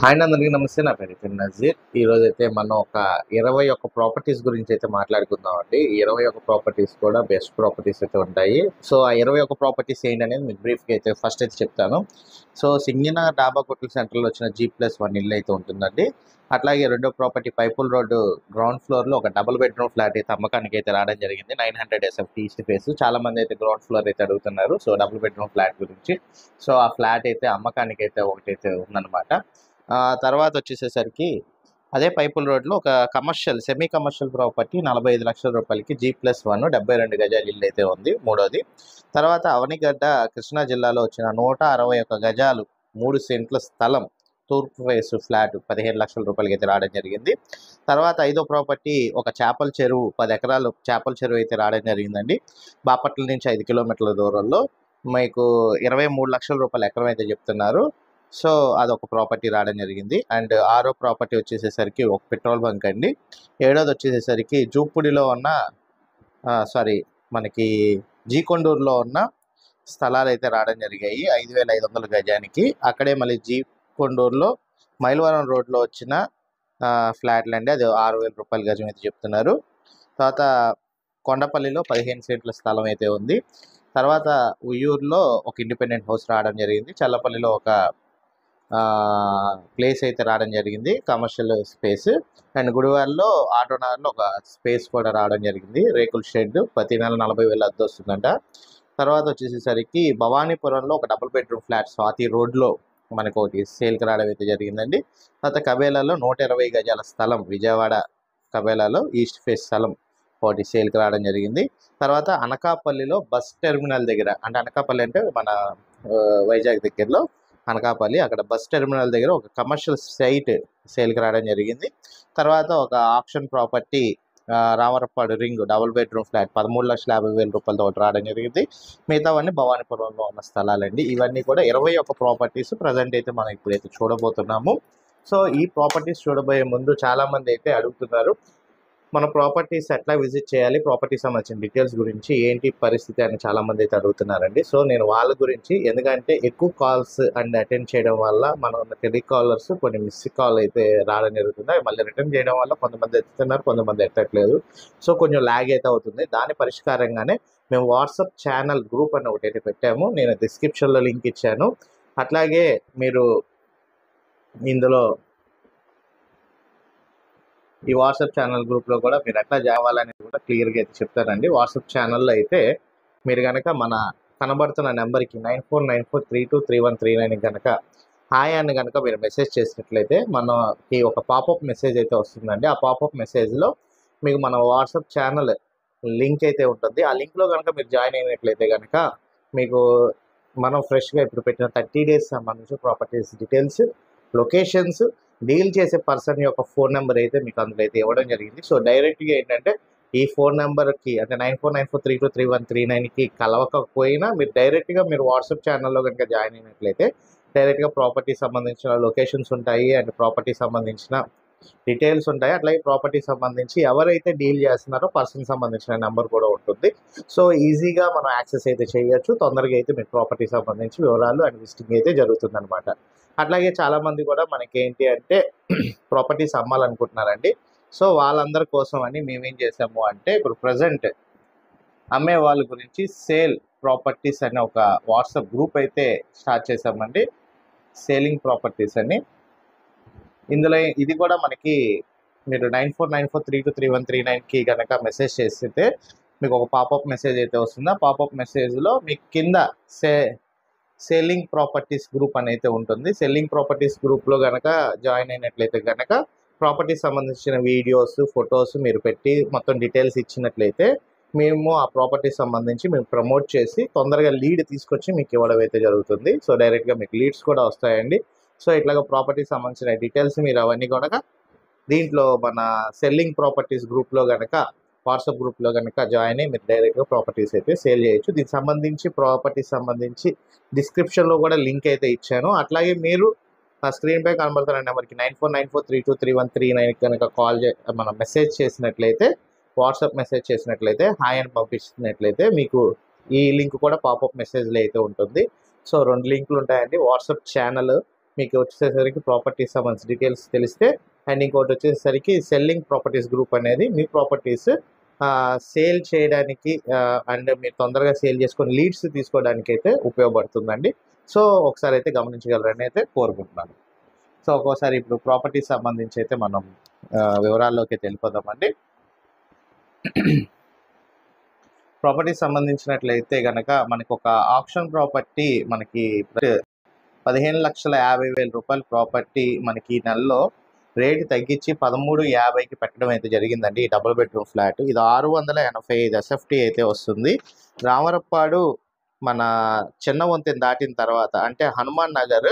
Hi అందరికీ నమస్తే. నా పేరు అయితే నజీర్. ఈరోజైతే మనం ఒక 21 ప్రాపర్టీస్ గురించి అయితే మాట్లాడుకుందామండి. ఈ 21 ప్రాపర్టీస్ కూడా బెస్ట్ ప్రాపర్టీస్ అయితే ఉంటాయి. సో ఆ 21 ప్రాపర్టీస్ ఏంటనేది మీకు బ్రీఫ్గా అయితే ఫస్ట్ అయితే చెప్తాను. సో సింగినగర్ డాబా కొట్ల సెంటర్లో వచ్చిన G+1 ఇల్లు అయితే ఉంటుందండి. అట్లాగే రెండో ప్రాపర్టీ పైపుల్ రోడ్డు గ్రౌండ్ ఫ్లోర్లో ఒక డబుల్ బెడ్రూమ్ ఫ్లాట్ అయితే అమ్మకానికి అయితే రావడం జరిగింది. 900 SFT ఈస్ట్ ఫేస్. చాలా మంది అయితే గ్రౌండ్ ఫ్లోర్ అయితే అడుగుతున్నారు. సో డబుల్ బెడ్రూమ్ ఫ్లాట్ గురించి. సో ఆ ఫ్లాట్ అయితే అమ్మకానికి అయితే ఒకటైతే ఉందన్నమాట. తర్వాత వచ్చేసేసరికి అదే పైపుల్ రోడ్లో ఒక కమర్షియల్ సెమీ కమర్షియల్ ప్రాపర్టీ 45 లక్షల రూపాయలకి G+1 72 గజాల ఇల్లు అయితే ఉంది మూడోది. తర్వాత అవనిగడ్డ కృష్ణా జిల్లాలో వచ్చిన 161 గజాలు 3 సెంట్ల స్థలం తూర్పు ఫేస్ ఫ్లాట్ 15 లక్షల రూపాయలకి అయితే రావడం జరిగింది. తర్వాత ఐదో ప్రాపర్టీ ఒక చేపల చెరువు 10 ఎకరాలు చేపల చెరువు అయితే రావడం జరిగిందండి. బాపట్ల నుంచి 5 కిలోమీటర్ల దూరంలో మీకు 23 లక్షల రూపాయలు ఎకరం అయితే చెప్తున్నారు. సో అదొక ప్రాపర్టీ రావడం జరిగింది. అండ్ ఆరో ప్రాపర్టీ వచ్చేసేసరికి ఒక పెట్రోల్ బంక్ అండి. ఏడోది వచ్చేసేసరికి జూపుడిలో ఉన్న మనకి జీకొండూరులో ఉన్న స్థలాలు అయితే రావడం జరిగాయి 5,500 గజానికి. అక్కడే మళ్ళీ జీకొండూరులో మైలవరం రోడ్లో వచ్చిన ఫ్లాట్లు అండి. అది 6,000 రూపాయల గజం అయితే చెప్తున్నారు. తర్వాత కొండపల్లిలో 15 సెంట్ల స్థలం అయితే ఉంది. తర్వాత ఉయ్యూరులో ఒక ఇండిపెండెంట్ హౌస్ రావడం జరిగింది. చల్లపల్లిలో ఒక ప్లేస్ అయితే రావడం జరిగింది కమర్షియల్ స్పేస్. అండ్ గుడివాడలో ఆటోనగర్లో ఒక స్పేస్ కూడా రావడం జరిగింది రేకుల షెడ్. ప్రతి నెల 40,000 అద్దె వస్తుందంట. తర్వాత వచ్చేసేసరికి భవానీపురంలో ఒక డబుల్ బెడ్రూమ్ ఫ్లాట్ స్వాతి రోడ్లో మనకు ఒకటి సేల్కి రావడం అయితే జరిగిందండి. తర్వాత కబేలాలో 120 గజాల స్థలం విజయవాడ కబేలాలో ఈస్ట్ ఫేస్ స్థలం ఒకటి సేల్కి రావడం జరిగింది. తర్వాత అనకాపల్లిలో బస్ టెర్మినల్ దగ్గర, అంటే అనకాపల్లి అంటే మన వైజాగ్ దగ్గరలో అనకాపల్లి, అక్కడ బస్ టెర్మినల్ దగ్గర ఒక కమర్షియల్ సైట్ సేల్కి రావడం జరిగింది. తర్వాత ఒక option property Ramarapadu ring double bedroom flat 13,50,000 రూపాయలతో ఒకటి రావడం జరిగింది. మిగతావన్నీ భవానీపురంలో ఉన్న స్థలాలండి. ఇవన్నీ కూడా 21 ప్రాపర్టీస్ ప్రజెంట్ అయితే మనం ఇప్పుడైతే చూడబోతున్నాము. సో ఈ ప్రాపర్టీస్ చూడబోయే ముందు చాలామంది అయితే అడుగుతున్నారు మన ప్రాపర్టీస్ ఎట్లా విజిట్ చేయాలి, ప్రాపర్టీస్ సంబంధించిన డీటెయిల్స్ గురించి ఏంటి పరిస్థితి అని చాలామంది అయితే అడుగుతున్నారండి. సో నేను వాళ్ళ గురించి, ఎందుకంటే ఎక్కువ కాల్స్ అండ్ అటెండ్ చేయడం వల్ల మనం టెలికాలర్స్ కొన్ని మిస్ కాల్ అయితే రావడం జరుగుతుంది. అవి మళ్ళీ రిటర్న్ చేయడం వల్ల కొంతమంది ఎత్తుతున్నారు, కొంతమంది ఎత్తట్లేదు. సో కొంచెం ల్యాగ్ అయితే అవుతుంది. దాని పరిష్కారంగానే మేము వాట్సాప్ ఛానల్ గ్రూప్ అని ఒకటి అయితే పెట్టాము. నేను డిస్క్రిప్షన్లో లింక్ ఇచ్చాను. అట్లాగే మీరు ఇందులో ఈ వాట్సాప్ ఛానల్ గ్రూప్లో కూడా మీరు ఎట్లా చేయాలనేది కూడా క్లియర్గా అయితే చెప్తానండి. వాట్సాప్ ఛానల్లో అయితే మీరు కనుక మన కనబడుతున్న నెంబర్కి 9494323139 కనుక హాయ్ అని కనుక మీరు మెసేజ్ చేసినట్లయితే మనకి ఒక పాపప్ మెసేజ్ అయితే వస్తుందండి. ఆ పాపప్ మెసేజ్లో మీకు మన వాట్సాప్ ఛానల్ లింక్ అయితే ఉంటుంది. ఆ లింక్లో కనుక మీరు జాయిన్ అయినట్లయితే కనుక మీకు మనం ఫ్రెష్గా ఇప్పుడు పెట్టిన 30 డేస్ సంబంధించి ప్రాపర్టీస్ డీటెయిల్స్, లొకేషన్స్, డీల్ చేసే పర్సన్ యొక్క ఫోన్ నెంబర్ అయితే మీకు అందులో అయితే ఇవ్వడం జరిగింది. సో డైరెక్ట్గా ఏంటంటే ఈ ఫోన్ నెంబర్కి, అంటే 9494323139కి కలవకపోయినా మీరు డైరెక్ట్గా మీరు వాట్సాప్ ఛానల్లో కనుక జాయిన్ అయినట్లయితే డైరెక్ట్గా ప్రాపర్టీ సంబంధించిన లొకేషన్స్ ఉంటాయి అండ్ ప్రాపర్టీ సంబంధించిన డీటెయిల్స్ ఉంటాయి. అట్లాగే ప్రాపర్టీ సంబంధించి ఎవరైతే డీల్ చేస్తున్నారో పర్సన్ సంబంధించిన నెంబర్ కూడా ఉంటుంది. సో ఈజీగా మనం యాక్సెస్ అయితే చేయొచ్చు. తొందరగా అయితే మీకు ప్రాపర్టీ సంబంధించి వివరాలు అండ్ లిస్టింగ్ అయితే జరుగుతుందన్నమాట. అట్లాగే చాలామంది కూడా మనకి ఏంటి అంటే ప్రాపర్టీస్ అమ్మాలనుకుంటున్నారండి. సో వాళ్ళందరి కోసం అని మేమేం చేసాము అంటే ఇప్పుడు ప్రజెంట్ అమ్మే వాళ్ళ గురించి సేల్ ప్రాపర్టీస్ అనే ఒక వాట్సాప్ గ్రూప్ అయితే స్టార్ట్ చేసామండి, సేలింగ్ ప్రాపర్టీస్ అని. ఇందులో ఇది కూడా మనకి మీరు 9494323139కి కనుక మెసేజ్ చేస్తే మీకు ఒక పాపప్ మెసేజ్ అయితే వస్తుంది. ఆ పాపప్ మెసేజ్లో మీకు కింద సెల్లింగ్ ప్రాపర్టీస్ గ్రూప్ అని అయితే ఉంటుంది. సెల్లింగ్ ప్రాపర్టీస్ గ్రూప్లో కనుక జాయిన్ అయినట్లయితే కనుక ప్రాపర్టీస్ సంబంధించిన వీడియోస్, ఫొటోస్ మీరు పెట్టి మొత్తం డీటెయిల్స్ ఇచ్చినట్లయితే మేము ఆ ప్రాపర్టీస్ సంబంధించి మేము ప్రమోట్ చేసి తొందరగా లీడ్ తీసుకొచ్చి మీకు ఇవ్వడం అయితే జరుగుతుంది. సో డైరెక్ట్గా మీకు లీడ్స్ కూడా వస్తాయండి. సో ఇట్లాగ ప్రాపర్టీస్ సంబంధించిన డీటెయిల్స్ మీరు అవన్నీ కనుక దీంట్లో మన సెల్లింగ్ ప్రాపర్టీస్ గ్రూప్లో కనుక వాట్సాప్ గ్రూప్లో కనుక జాయిన్ అయ్యి మీరు డైరెక్ట్గా ప్రాపర్టీస్ అయితే సేల్ చేయొచ్చు. దీనికి సంబంధించి ప్రాపర్టీస్ సంబంధించి డిస్క్రిప్షన్లో కూడా లింక్ అయితే ఇచ్చాను. అట్లాగే మీరు స్క్రీన్పై కనబడుతున్న నెంబర్కి 9494323139 కనుక మన మెసేజ్ చేసినట్లయితే, వాట్సాప్ మెసేజ్ చేసినట్లయితే, హాయ్ అని పంపించినట్లయితే మీకు ఈ లింక్ కూడా పాపప్ మెసేజ్లో అయితే ఉంటుంది. సో 2 లింకులు ఉంటాయండి. వాట్సాప్ ఛానల్ మీకు వచ్చేసరికి ప్రాపర్టీస్ సంబంధించిన డీటెయిల్స్ తెలిస్తే, అండ్ ఇంకోటి వచ్చేసరికి సెల్లింగ్ ప్రాపర్టీస్ గ్రూప్ అనేది మీ ప్రాపర్టీస్ సేల్ చేయడానికి అండ్ మీరు తొందరగా సేల్ చేసుకొని లీడ్స్ తీసుకోవడానికి అయితే ఉపయోగపడుతుందండి. సో ఒకసారి అయితే గమనించగలరని అయితే కోరుకుంటున్నాను. సో ఒక్కోసారి ఇప్పుడు ప్రాపర్టీస్ సంబంధించి అయితే మనం వివరాల్లోకి వెళ్ళిపోదామండి. ప్రాపర్టీస్ సంబంధించినట్లయితే కనుక మనకు ఒక ఆప్షన్ ప్రాపర్టీ మనకి 15,50,000 రూపాయల ప్రాపర్టీ మనకి ఈ నెలలో రేటు తగ్గించి 13,50కి పెట్టడం అయితే జరిగిందండి. ఈ డబుల్ బెడ్రూమ్ ఫ్లాట్ ఇది 685 ఎస్ఎఫ్టీ అయితే వస్తుంది. రామరప్పాడు మన చిన్న వంతెన దాటిన తర్వాత అంటే హనుమాన్ నగర్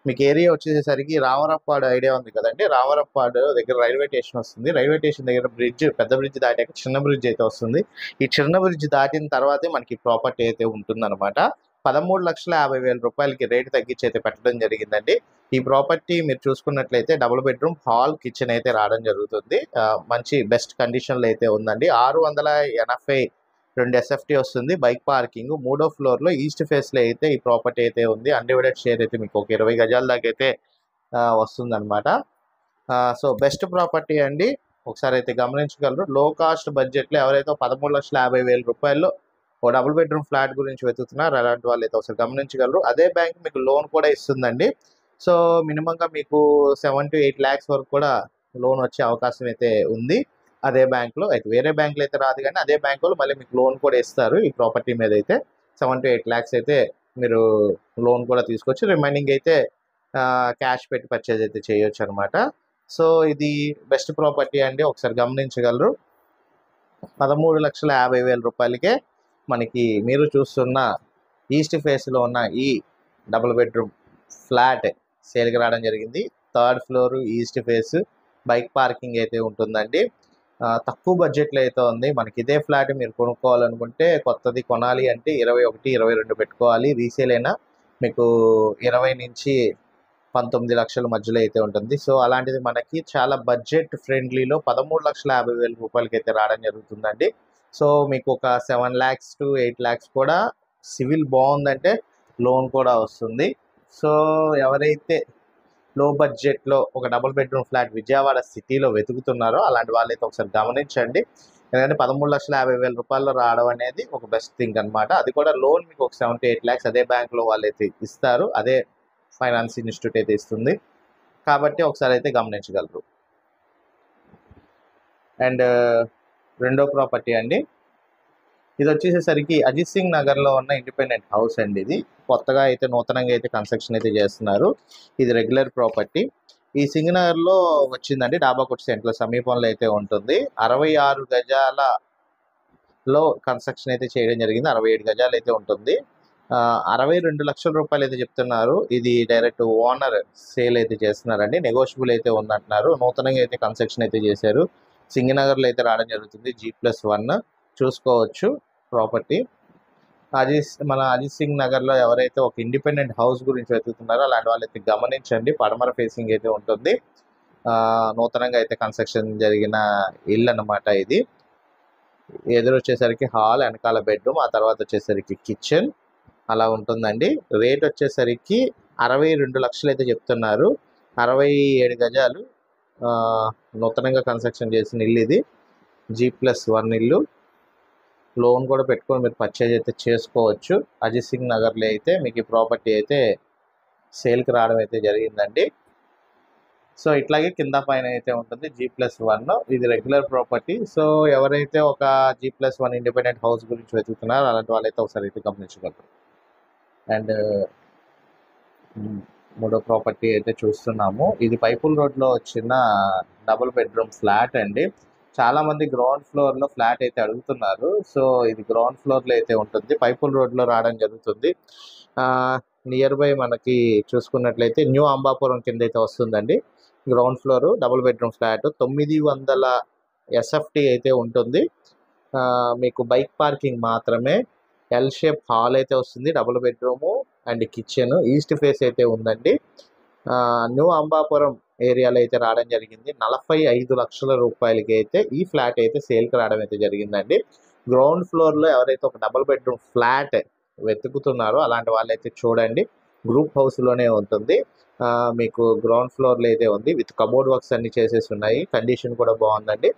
మీకు ఏరియా వచ్చేసరికి రామరప్పాడు ఐడియా ఉంది కదండి. రామరప్పాడు దగ్గర రైల్వే స్టేషన్ వస్తుంది. రైల్వే స్టేషన్ దగ్గర బ్రిడ్జ్, పెద్ద బ్రిడ్జ్ దాటాక చిన్న బ్రిడ్జ్ అయితే వస్తుంది. ఈ చిన్న బ్రిడ్జ్ దాటిన తర్వాతే మనకి ప్రాపర్టీ అయితే ఉంటుందన్నమాట. 13,50,000 రూపాయలకి రేటు తగ్గించి అయితే పెట్టడం జరిగిందండి. ఈ ప్రాపర్టీ మీరు చూసుకున్నట్లయితే డబుల్ బెడ్రూమ్, హాల్, కిచెన్ అయితే రావడం జరుగుతుంది. మంచి బెస్ట్ కండిషన్లో అయితే ఉందండి. 682 ఎస్ఎఫ్టీ వస్తుంది. బైక్ పార్కింగ్, 3వ ఫ్లోర్లో ఈస్ట్ ఫేస్లో అయితే ఈ ప్రాపర్టీ అయితే ఉంది. అన్డివైడెడ్ షేర్ అయితే మీకు ఒక 20 గజాల దాకా అయితే వస్తుంది అనమాట. సో బెస్ట్ ప్రాపర్టీ అండి. ఒకసారి అయితే గమనించగలరు. లో కాస్ట్ బడ్జెట్లో ఎవరైతే 13,50,000 రూపాయల్లో ఓ డబుల్ బెడ్రూమ్ ఫ్లాట్ గురించి వెతుకుతున్నారు అలాంటి వాళ్ళు అయితే ఒకసారి గమనించగలరు. అదే బ్యాంక్ మీకు లోన్ కూడా ఇస్తుందండి. సో మినిమంగా మీకు 7 to 8 lakhs వరకు కూడా లోన్ వచ్చే అవకాశం అయితే ఉంది అదే బ్యాంక్లో. అయితే వేరే బ్యాంకులో అయితే రాదు, కానీ అదే బ్యాంకులో మళ్ళీ మీకు లోన్ కూడా ఇస్తారు. ఈ ప్రాపర్టీ మీద అయితే 7 to 8 lakhs అయితే మీరు లోన్ కూడా తీసుకోవచ్చు. రిమైనింగ్ అయితే క్యాష్ పెట్టి పర్చేజ్ అయితే చేయొచ్చు అనమాట. సో ఇది బెస్ట్ ప్రాపర్టీ అండి. ఒకసారి గమనించగలరు. 13,50,000 రూపాయలకే మనకి మీరు చూస్తున్న ఈస్ట్ ఫేస్లో ఉన్న ఈ డబుల్ బెడ్రూమ్ ఫ్లాట్ సేల్కి రావడం జరిగింది. 3rd floor east face, bike parking అయితే ఉంటుందండి. తక్కువ బడ్జెట్లో అయితే ఉంది. మనకి ఇదే ఫ్లాట్ మీరు కొనుక్కోవాలనుకుంటే కొత్తది కొనాలి అంటే 21, 22 పెట్టుకోవాలి. రీసేల్ అయినా మీకు 20 నుంచి 19 లక్షల మధ్యలో అయితే ఉంటుంది. సో అలాంటిది మనకి చాలా బడ్జెట్ ఫ్రెండ్లీలో 13,50,000 రూపాయలకి అయితే రావడం జరుగుతుందండి. సో మీకు ఒక 7 lakhs to 8 lakhs కూడా సివిల్ బాగుందంటే లోన్ కూడా వస్తుంది. సో ఎవరైతే లో బడ్జెట్లో ఒక డబుల్ బెడ్రూమ్ ఫ్లాట్ విజయవాడ సిటీలో వెతుకుతున్నారో అలాంటి వాళ్ళైతే ఒకసారి గమనించండి. ఎందుకంటే 13,50,000 రూపాయల్లో రావడం అనేది ఒక బెస్ట్ థింగ్ అనమాట. అది కూడా లోన్ మీకు ఒక 7 to 8 lakhs అదే బ్యాంక్లో వాళ్ళైతే ఇస్తారు, అదే ఫైనాన్స్ ఇన్స్టిట్యూట్ అయితే ఇస్తుంది. కాబట్టి ఒకసారి అయితే గమనించగలరు. అండ్ రెండో ప్రాపర్టీ అండి, ఇది వచ్చేసేసరికి అజిత్ సింగ్ నగర్లో ఉన్న ఇండిపెండెంట్ హౌస్ అండి. ఇది కొత్తగా అయితే నూతనంగా అయితే కన్స్ట్రక్షన్ అయితే చేస్తున్నారు. ఇది రెగ్యులర్ ప్రాపర్టీ. ఈ సింగనగర్లో వచ్చిందండి. డాబాకోట్ సెంటర్ సమీపంలో అయితే ఉంటుంది. 66 గజాలలో కన్స్ట్రక్షన్ అయితే చేయడం జరిగింది. 67 గజాలు అయితే ఉంటుంది. 62 లక్షల రూపాయలు అయితే చెప్తున్నారు. ఇది డైరెక్ట్ ఓనర్ సేల్ అయితే చేస్తున్నారండి. నెగోషియబుల్ అయితే ఉందంటున్నారు. నూతనంగా అయితే కన్స్ట్రక్షన్ అయితే చేశారు. సింగనగర్లో అయితే రావడం జరుగుతుంది. G+1 చూసుకోవచ్చు ప్రాపర్టీ. మన అజిత్ సింగ్ నగర్లో ఎవరైతే ఒక ఇండిపెండెంట్ హౌస్ గురించి వెతుకుతున్నారో అలాంటి వాళ్ళైతే గమనించండి. పడమర ఫేసింగ్ అయితే ఉంటుంది. నూతనంగా అయితే కన్స్ట్రక్షన్ జరిగిన ఇల్లు అన్నమాట ఇది. ఎదురు వచ్చేసరికి హాల్, వెనకాల బెడ్రూమ్, ఆ తర్వాత వచ్చేసరికి కిచెన్ అలా ఉంటుందండి. రేట్ వచ్చేసరికి 62 లక్షలు అయితే చెప్తున్నారు. 67 గజాలు నూతనంగా కన్స్ట్రక్షన్ చేసిన ఇల్లు ఇది. G+1 ఇల్లు. లోన్ కూడా పెట్టుకొని మీరు పర్చేజ్ అయితే చేసుకోవచ్చు. అజిత్ సింగ్ నగర్లో అయితే మీకు ఈ ప్రాపర్టీ అయితే సేల్కి రావడం అయితే జరిగిందండి. సో ఇట్లాగే కింద పైన అయితే ఉంటుంది. G+1 ఇది రెగ్యులర్ ప్రాపర్టీ. సో ఎవరైతే ఒక G+1 ఇండిపెండెంట్ హౌస్ గురించి వెతుకుతున్నారో అలాంటి వాళ్ళైతే ఒకసారి అయితే గమనించగలరు. అండ్ మూడో ప్రాపర్టీ అయితే చూస్తున్నాము. ఇది పైపుల్ రోడ్లో వచ్చిన డబుల్ బెడ్రూమ్ ఫ్లాట్ అండి. చాలామంది గ్రౌండ్ ఫ్లోర్లో ఫ్లాట్ అయితే అడుగుతున్నారు. సో ఇది గ్రౌండ్ ఫ్లోర్లో అయితే ఉంటుంది. పైపుల్ రోడ్లో రావడం జరుగుతుంది. నియర్ బై మనకి చూసుకున్నట్లయితే న్యూ అంబాపురం కింద అయితే వస్తుందండి. Ground floor double bedroom flat 900 SFT అయితే ఉంటుంది. మీకు బైక్ పార్కింగ్ మాత్రమే. ఎల్ షేప్ హాల్ అయితే వస్తుంది. Double bedroom and kitchen. East face అయితే ఉందండి. న్యూ అంబాపురం ఏరియాలో అయితే రావడం జరిగింది. 45 లక్షల రూపాయలకి అయితే ఈ ఫ్లాట్ అయితే సేల్కి రావడం అయితే జరిగిందండి. గ్రౌండ్ ఫ్లోర్లో ఎవరైతే ఒక డబుల్ బెడ్రూమ్ ఫ్లాట్ వెతుకుతున్నారో అలాంటి వాళ్ళైతే చూడండి. గ్రూప్ హౌస్లోనే ఉంటుంది. మీకు గ్రౌండ్ ఫ్లోర్లో అయితే ఉంది. విత్ కబోర్డ్ వర్క్స్ అన్ని చేసేసి ఉన్నాయి. కండిషన్ కూడా బాగుందండి.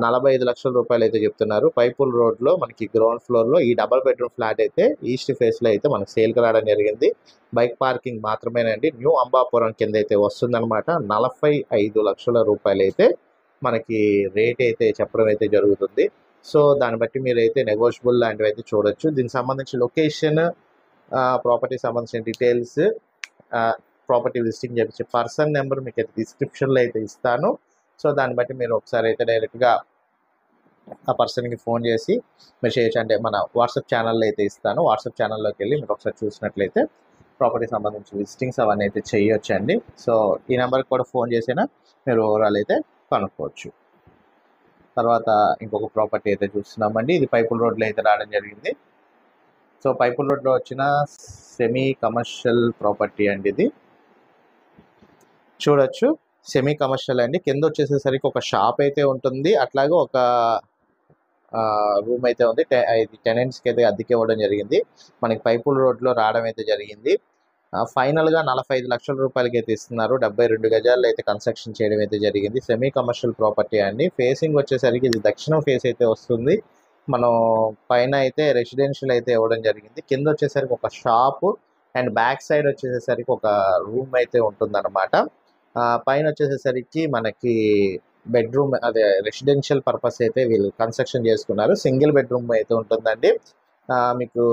45 లక్షల రూపాయలు అయితే చెప్తున్నారు. పైపుల్ రోడ్లో మనకి గ్రౌండ్ ఫ్లోర్లో ఈ డబల్ బెడ్రూమ్ ఫ్లాట్ అయితే ఈస్ట్ ఫేస్లో అయితే మనకు సేల్కి రావడం జరిగింది. బైక్ పార్కింగ్ మాత్రమేనండి. న్యూ అంబాపురం కింద అయితే వస్తుందన్నమాట. 45 లక్షల రూపాయలు అయితే మనకి రేట్ అయితే చెప్పడం అయితే జరుగుతుంది. సో దాన్ని బట్టి మీరైతే నెగోషియబుల్ లాంటివి అయితే చూడొచ్చు. దీనికి సంబంధించి లొకేషన్, ప్రాపర్టీ సంబంధించిన డీటెయిల్స్, ప్రాపర్టీ లిస్టింగ్ చేయించే పర్సన్ నెంబర్ మీకు అయితే డిస్క్రిప్షన్లో అయితే ఇస్తాను. సో దాన్ని బట్టి మీరు ఒకసారి అయితే డైరెక్ట్గా ఆ పర్సన్కి ఫోన్ చేసి మీరు చేయొచ్చు. అంటే మన వాట్సాప్ ఛానల్లో అయితే ఇస్తాను. వాట్సాప్ ఛానల్లోకి వెళ్ళి మీరు ఒకసారి చూసినట్లయితే ప్రాపర్టీ సంబంధించిన లిస్టింగ్స్ అవన్నీ అయితే చేయొచ్చండి. సో ఈ నెంబర్కి కూడా ఫోన్ చేసినా మీరు ఓవరాల్ అయితే కనుక్కోవచ్చు. తర్వాత ఇంకొక ప్రాపర్టీ అయితే చూస్తున్నామండి. ఇది పైపుల్ రోడ్లో అయితే రావడం జరిగింది. సో పైపుల్ రోడ్లో వచ్చిన సెమీ కమర్షియల్ ప్రాపర్టీ అండి. ఇది చూడొచ్చు. సెమీ కమర్షియల్ అండి. కింద వచ్చేసేసరికి ఒక షాప్ అయితే ఉంటుంది. అట్లాగే ఒక రూమ్ అయితే ఉంది. ఇది టెనెంట్స్కి అయితే అద్దెకి ఇవ్వడం జరిగింది. మనకి పైపుల్ రోడ్లో రావడం అయితే జరిగింది. ఫైనల్గా 45 లక్షల రూపాయలకి అయితే ఇస్తున్నారు. 72 గజాల్లో అయితే కన్స్ట్రక్షన్ చేయడం అయితే జరిగింది. సెమీ కమర్షియల్ ప్రాపర్టీ అండి. ఫేసింగ్ వచ్చేసరికి ఇది దక్షిణం ఫేస్ అయితే వస్తుంది. మనం పైన అయితే రెసిడెన్షియల్ అయితే ఇవ్వడం జరిగింది. కింద వచ్చేసరికి ఒక షాపు అండ్ బ్యాక్ సైడ్ వచ్చేసేసరికి ఒక రూమ్ అయితే ఉంటుందన్నమాట. పైన వచ్చేసేసరికి మనకి బెడ్రూమ్, అదే రెసిడెన్షియల్ పర్పస్ అయితే వీళ్ళు కన్స్ట్రక్షన్ చేసుకున్నారు. సింగిల్ బెడ్రూమ్ అయితే ఉంటుందండి. మీకు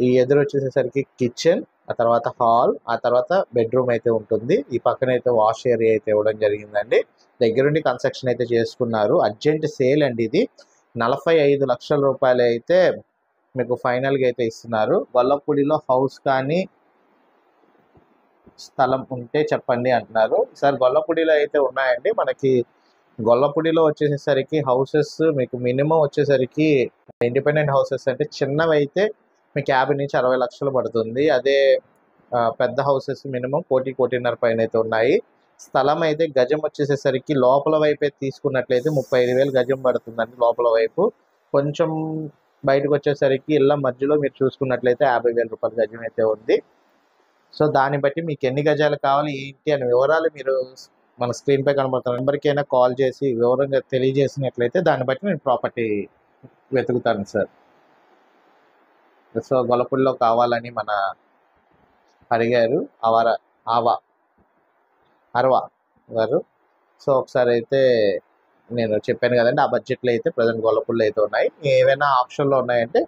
ఈ ఎదురు వచ్చేసేసరికి కిచెన్, ఆ తర్వాత హాల్, ఆ తర్వాత బెడ్రూమ్ అయితే ఉంటుంది. ఈ పక్కన అయితే వాష్ ఏరియా అయితే ఇవ్వడం జరిగిందండి. దగ్గరుండి కన్స్ట్రక్షన్ అయితే చేసుకున్నారు. అర్జెంట్ సేల్ అండి ఇది. 45 లక్షల రూపాయలు అయితే మీకు ఫైనల్గా అయితే ఇస్తున్నారు. గొల్లపూడిలో హౌస్ కానీ స్థలం ఉంటే చెప్పండి అంటున్నారు. సార్ గొల్లపూడిలో అయితే ఉన్నాయండి. మనకి గొల్లపూడిలో వచ్చేసేసరికి హౌసెస్ మీకు మినిమం వచ్చేసరికి ఇండిపెండెంట్ హౌసెస్ అంటే చిన్నవి అయితే మీకు 50 నుంచి 60 లక్షలు పడుతుంది. అదే పెద్ద హౌసెస్ మినిమం 1-1.5 పైన అయితే ఉన్నాయి. స్థలం అయితే గజం వచ్చేసేసరికి లోపల వైపు అయితే తీసుకున్నట్లయితే 35,000 గజం పడుతుందండి. లోపల వైపు కొంచెం బయటకు వచ్చేసరికి ఇళ్ళ మధ్యలో మీరు చూసుకున్నట్లయితే 50,000 రూపాయల గజం అయితే ఉంది. సో దాన్ని బట్టి మీకు ఎన్ని గజాలు కావాలి ఏంటి అనే వివరాలు మీరు మన స్క్రీన్పై కనబడుతున్న నెంబర్కి అయినా కాల్ చేసి వివరంగా తెలియజేసినట్లయితే దాన్ని బట్టి నేను ప్రాపర్టీ వెతుకుతాను సార్. సో గొల్లపూడిలో కావాలని మన అడిగారు అరవా గారు. సో ఒకసారి అయితే నేను చెప్పాను కదండి, ఆ బడ్జెట్లో అయితే ప్రజెంట్ గొల్లపూడిలో అయితే ఉన్నాయి. ఏవైనా ఆప్షన్లో ఉన్నాయంటే